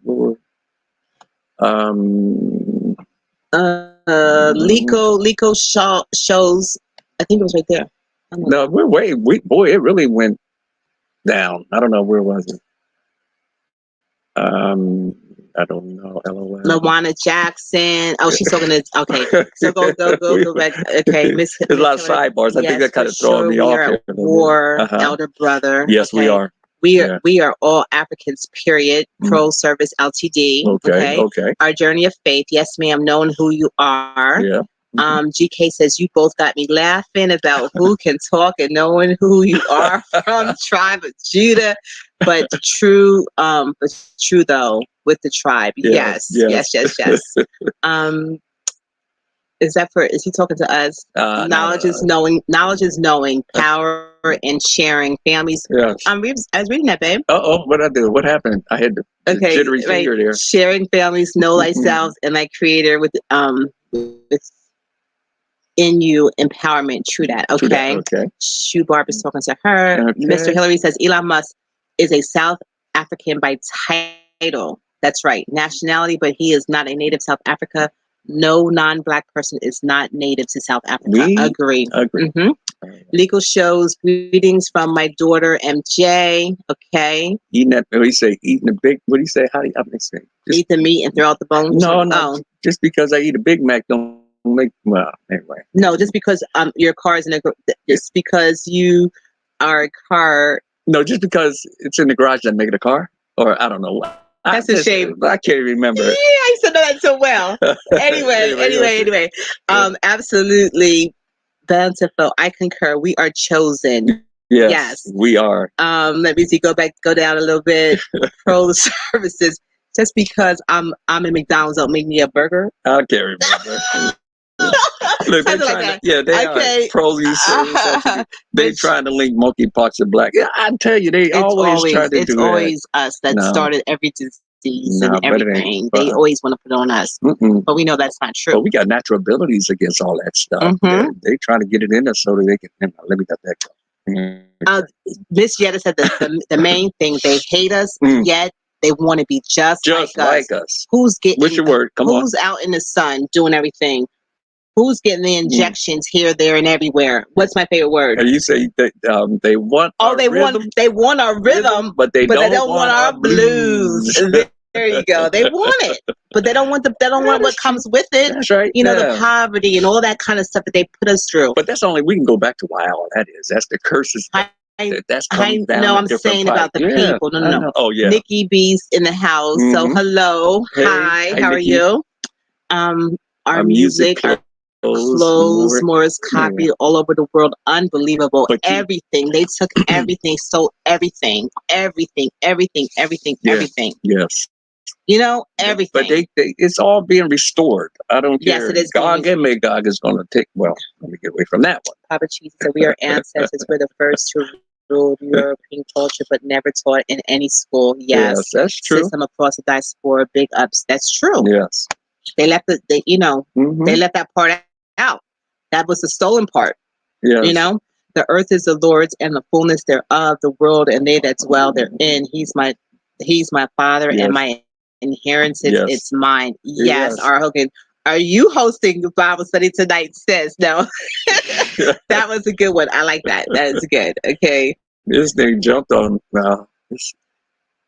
Lico shows. I think it was right there. No, boy, it really went down. I don't know, where was it? I don't know. LOL. Lawana Jackson. Oh, she's talking to. Okay, so go back. Okay, There's a lot of sidebars. I think that kind of throwing me off here. War, elder brother. Yes, we are. We are all Africans, period. Pro Service Ltd. Okay. Our journey of faith. Yes, ma'am. Knowing who you are. Yeah. GK says, you both got me laughing about who can talk and knowing who you are from tribe of Judah. But true though, with the tribe. Yes. Is he talking to us? Knowledge is knowing, power and sharing, families. Yes. I was reading that, babe. What'd I do? What happened? I had the jittery finger there. Sharing families, know thyself, and thy creator with in you empowerment. True that. Okay. Shoe Barb is talking to her. Okay. Mr. Hillary says Elon Musk is a South African by title. That's right. Nationality, but he is not a native South Africa. No non-Black person is not native to South Africa. Agree. Mm-hmm. Legal shows. Greetings from my daughter MJ. Okay. Eating a big. What do you say? How do you say? Eat the meat and throw out the bones. No. Just because I eat a Big Mac don't make. Well, anyway. No, just because your car is in a. Just because you are a car. No, just because it's in the garage doesn't make it a car. Or I don't know. That's a shame. I can't remember. Yeah, I used to know that so well. Anyway. Absolutely bountiful. I concur. We are chosen. Yes, we are. Let me see. Go down a little bit. Pro services. Just because I'm in McDonald's, don't make me a burger. I can't remember. Look, they are pro. They trying to link monkeypox and black. Yeah, I tell you, they always try to do that. It's always us that started every disease and everything. They always want to put it on us, but we know that's not true. But we got natural abilities against all that stuff. They try to get it in us so that they can. Let me let that go. Miss Jetta said that the main thing, they hate us, yet they want to be just like us. Who's getting? What's your word? Who's out in the sun doing everything? Who's getting the injections here, there, and everywhere? What's my favorite word? And you say that they want. They want our rhythm, but they don't want our blues. you go. They want it, but they don't want they don't want That what is true. comes with it. That's right. You know, the Yeah. poverty and all that kind of stuff that they put us through. But that's only, we can go back to why all that is. That's the curses I, that's I coming down know a I'm different saying pipe. about the Yeah, people. No, no, I no. know. Oh yeah. Nikki B's in the house. So Hmm. hello, Hey, hi, hey, how are Nikki. you? Our Our music music, our clothes clothes, more. more is Yeah. copied all over the world. Unbelievable. But you, Everything. They took everything, stole everything, everything, everything, everything, yeah, everything. yes. You know, But everything. it's all being restored. I don't Yes, care. it is Gog being and Magog is going to take. Well, let me get away from that one. Papa Cheese said we are ancestors. We're the first to rule European culture, but never taught in any school. Yes, Yes. that's true. System across the diaspora, big ups. That's true. Yes. They left they Hmm. left that part out. That was the stolen part. You Yes. know, the earth is the Lord's and the fullness thereof, the world and they that dwell therein. He's my father Yes. and my inheritance. Yes. It's mine. Yes, Yes. R. Hogan. Are you hosting the Bible study tonight, sis? No. That was a good one. I like that. That is good. Okay. This thing jumped on.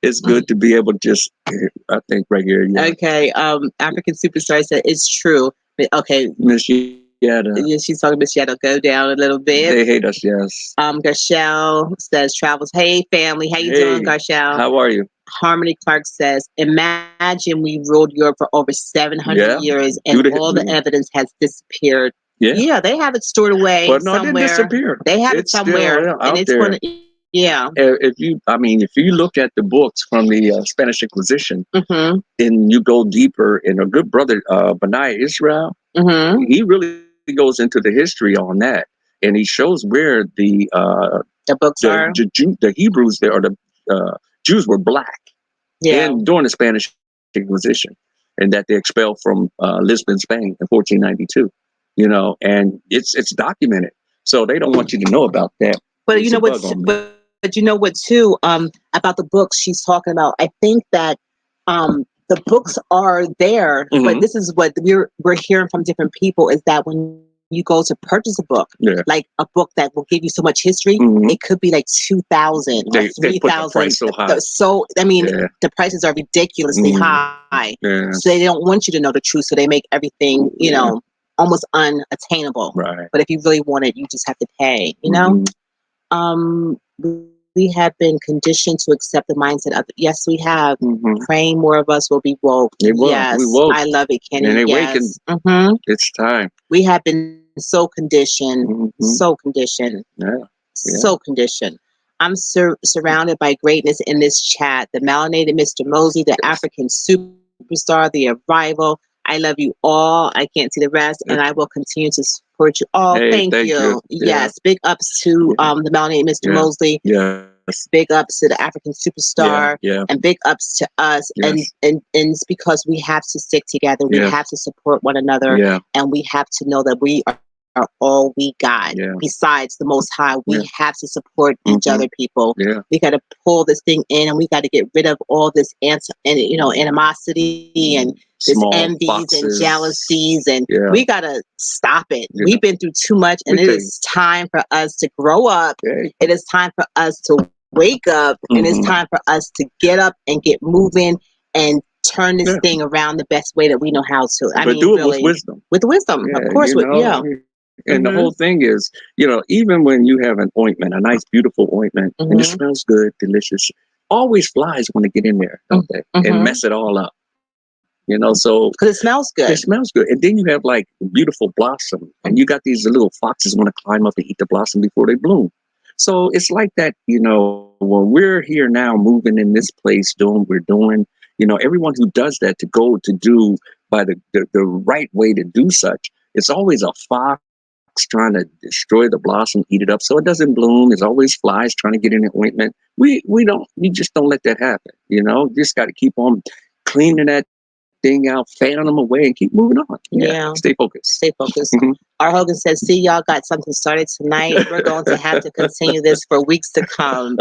It's good to be able to just. I think right here. Yeah. Okay. African Superstar said it's true. But okay. Miss Yetta. Yeah, she's talking about Shadow. Go down a little bit. They hate us. Yes. Garshell says travels. Hey family, how you doing, Garshell? How are you? Harmony Clark says, imagine we ruled Europe for over 700 years and all the evidence has disappeared. Yeah, they have it stored away somewhere. It didn't disappear. They have it's it somewhere, still and out it's there. going to. Yeah. If you look at the books from the Spanish Inquisition, and you go deeper, and a good brother, Benai Israel, he really goes into the history on that, and he shows where the books are. The Hebrews there, or the Jews were black, during the Spanish Inquisition, and that they expelled from Lisbon, Spain, in 1492. You know, and it's documented, so they don't want you to know about that. But you know what? But you know what too? About the books she's talking about. I think that the books are there, but this is what we're hearing from different people is that when you go to purchase a book, like a book that will give you so much history, it could be like 2,000 or 3,000. So high. So I mean, the prices are ridiculously high. So they don't want you to know the truth, so they make everything almost unattainable. Right. But if you really want it, you just have to pay. You know. We have been conditioned to accept the mindset of yes, we have. Praying more of us will be woke. Yes, we woke. I love it, Kenny. And yes. It's time. We have been so conditioned, so conditioned, so conditioned. I'm surrounded by greatness in this chat. The melanated Mr. Mosley, the African superstar, the arrival. I love you all. I can't see the rest, and I will continue to support you all. Thank you. Yes, big ups to the melanated Mr. Mosley. Yes. Big ups to the African superstar. And big ups to us. And it's because we have to stick together. We have to support one another, and we have to know that we are all we got. Besides the Most High, we have to support each other, people. We got to pull this thing in, and we got to get rid of all this animosity and this envies and jealousies, and we got to stop it. We've been through too much, and it is time for us to grow up. It is time for us to wake up, and it's time for us to get up and get moving and turn this thing around the best way that we know how to. I mean, do it really, with wisdom. With wisdom, of course. And the whole thing is, even when you have an ointment, a nice, beautiful ointment, and it smells good, delicious, always flies want to get in there, don't they? And mess it all up. So because it smells good. It smells good, and then you have like beautiful blossom, and you got these little foxes want to climb up and eat the blossom before they bloom. So it's like that, when we're here now, moving in this place, doing what we're doing. Everyone who does that to go to do by the right way to do such, it's always a fox trying to destroy the blossom, eat it up, so it doesn't bloom. There's always flies trying to get in the ointment. We just don't let that happen. Just got to keep on cleaning that thing out, fanning them away, and keep moving on. Stay focused. Stay focused. R. Hogan says, see, y'all got something started tonight. We're going to have to continue this for weeks to come.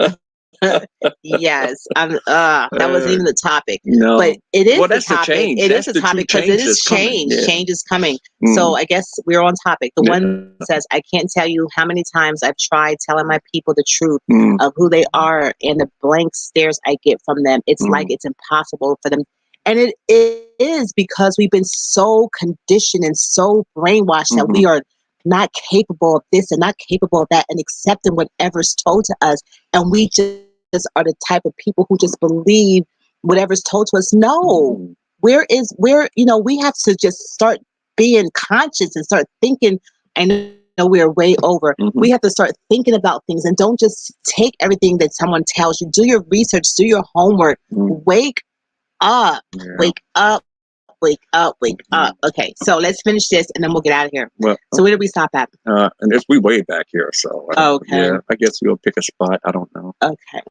Yes. That wasn't even the topic. No. But it is Well, the that's the topic. change. It is That's a the true topic because it change is that's coming. change. Yeah. Change is coming. Mm. So I guess we're on topic. The Yeah. one says, I can't tell you how many times I've tried telling my people the truth Mm. of who they are and the blank stares I get from them. It's like it's impossible for them. And it is because we've been so conditioned and so brainwashed that we are not capable of this and not capable of that and accepting whatever's told to us. And we just are the type of people who just believe whatever's told to us. No, we have to just start being conscious and start thinking. I know we're way over. We have to start thinking about things and don't just take everything that someone tells you. Do your research, do your homework, wake up, wake up, wake up, wake up. Okay, so let's finish this and then we'll get out of here. Well, so where did we stop at? And we way back here, so okay. Yeah, I guess you'll pick a spot. I don't know. Okay.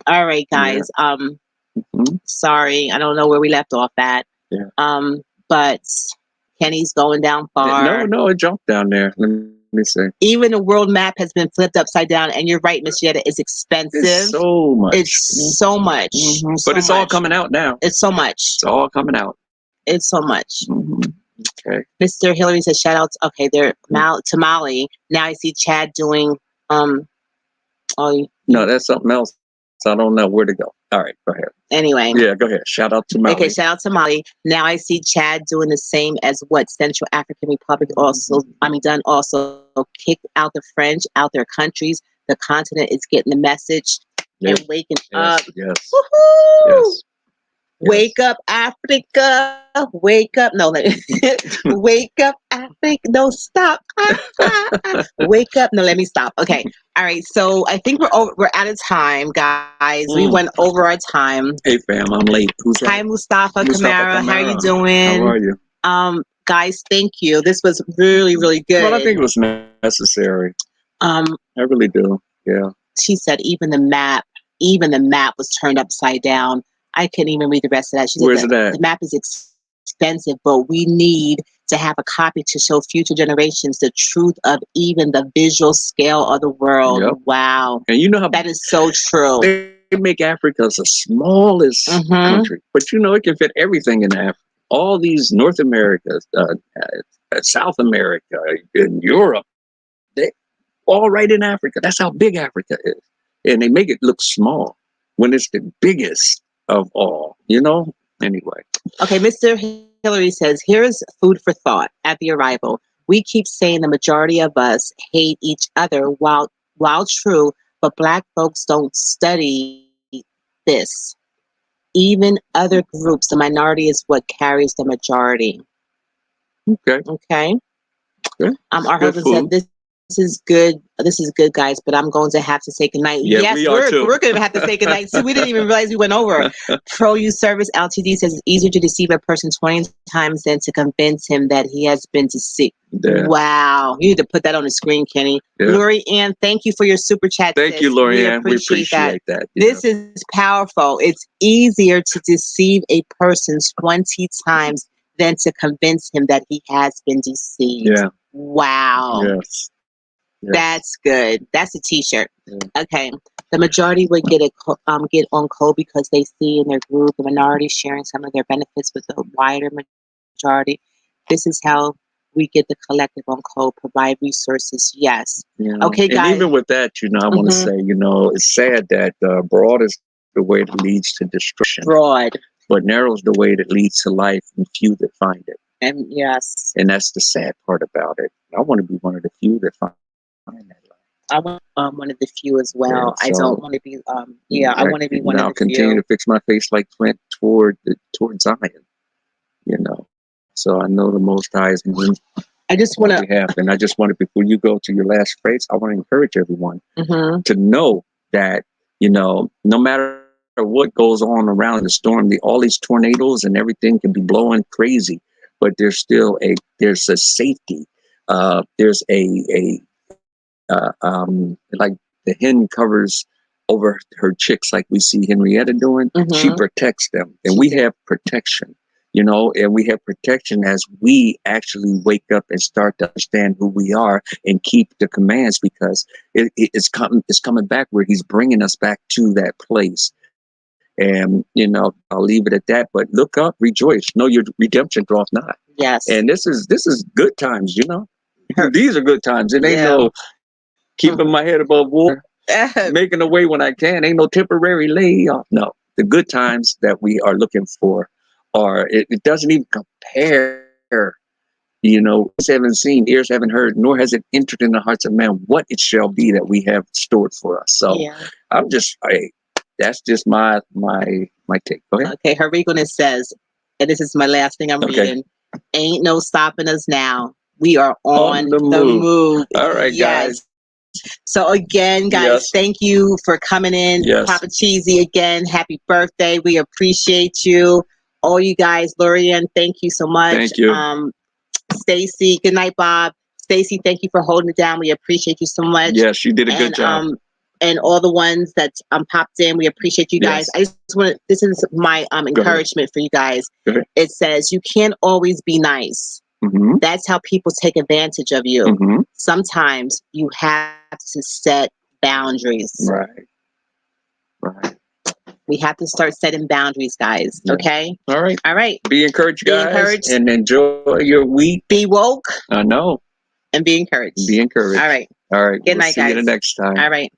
All right, guys. Yeah. Sorry, I don't know where we left off at. Yeah. But Kenny's going down far. No, it jumped down there. Let me see. Even the world map has been flipped upside down, and you're right, Miss Jetta. It's expensive. It's so much. It's so much. But it's all coming out now. It's so much. It's all coming out. It's so much. Okay. Mr. Hillary says, shout out to, okay, they're to Molly. Now I see Chad doing, no, that's something else. So I don't know where to go. All right, go ahead. Anyway. Yeah, go ahead. Shout out to Molly. Okay, shout out to Molly. Now I see Chad doing the same as what Central African Republic done also kicked out the French, out their countries. The continent is getting the message and waking up. Yes. Woohoo! Yes. Wake up, Africa. Wake up. No, wake up, Africa. No, stop. Wake up. No, let me stop. Okay. All right. So I think we're out of time, guys. We went over our time. Hey, fam, I'm late. Who's that? Hi, Mustafa Kamara. How are you doing? How are you? Guys, thank you. This was really, really good. Well, I think it was necessary. I really do. Yeah. She said even the map was turned upside down. I couldn't even read the rest of that. She said Where's it at? The map is expensive, but we need to have a copy to show future generations the truth of even the visual scale of the world. Yep. Wow. And you know how that is so true. They make Africa the smallest country, but it can fit everything in Africa. All these North America, South America, and Europe, they all right in Africa. That's how big Africa is. And they make it look small when it's the biggest of all, Anyway. Okay, Mr. Hillary says, here's food for thought at the arrival. We keep saying the majority of us hate each other while true, but Black folks don't study this. Even other groups, the minority is what carries the majority. Okay. Our husband said, this is good. This is good, guys, but I'm going to have to say goodnight. Yeah, yes, we're going to have to say goodnight. See, we didn't even realize we went over. Pro Use Service Ltd says it's easier to deceive a person 20 times than to convince him that he has been deceived. Yeah. Wow. You need to put that on the screen, Kenny. Yeah. Lori Ann, thank you for your super chat. Thank you, Lori Ann. We appreciate that. This is powerful. It's easier to deceive a person 20 times than to convince him that he has been deceived. Yeah. Wow. Yes. That's good. That's a T-shirt. Yeah. Okay. The majority would get on code because they see in their group the minority sharing some of their benefits with the wider majority. This is how we get the collective on code, provide resources. Yes. Yeah. Okay, guys. And even with that, I want to say, it's sad that broad is the way that leads to destruction. Broad. But narrow is the way that leads to life, and few that find it. And yes. And that's the sad part about it. I want to be one of the few that find that life. I want one of the few as well. Yeah, so, I don't want to be. I want to be one of the few. I'll continue to fix my face like flint toward Zion. So I know the Most High is in I just want to. And I just want to, before you go to your last phrase, I want to encourage everyone to know that no matter what goes on around the storm, all these tornadoes and everything can be blowing crazy, but there's still there's a safety. There's like the hen covers over her chicks, like we see Henrietta doing. She protects them, and we have protection. and we have protection as we actually wake up and start to understand who we are and keep the commands, because it's coming back where he's bringing us back to that place. And I'll leave it at that. But look up, rejoice, know your redemption draweth nigh. Yes. And this is good times. Her- These are good times. It ain't Yeah. no keeping my head above water, making a way when I can. Ain't no temporary layoff. No, the good times that we are looking for are. It doesn't even compare. Eyes haven't seen, ears haven't heard, nor has it entered in the hearts of man what it shall be that we have stored for us. So Yeah. that's just my take. Go ahead. Okay, her regalness says, and this is my last thing I'm reading. Ain't no stopping us now. We are on the move. All right, yes. guys. So again, guys, Yes. thank you for coming in. Yes. Papa Cheesy, again, happy birthday. We appreciate you. All you guys, Lorian, thank you so much. Thank you. Stacy, good night, Bob. Stacy, thank you for holding it down. We appreciate you so much. Yes, you did a good job. And all the ones that popped in, we appreciate you guys. Yes. I just want this is my encouragement for you guys. It says you can't always be nice. Mm-hmm. That's how people take advantage of you. Mm-hmm. Sometimes you have to set boundaries. Right. We have to start setting boundaries, guys. Yeah. Okay? All right. All right. Be encouraged, guys. Be encouraged. And enjoy your week. Be woke. I know. And be encouraged. Be encouraged. All right. All right. Good night, see guys. you the next time. All right.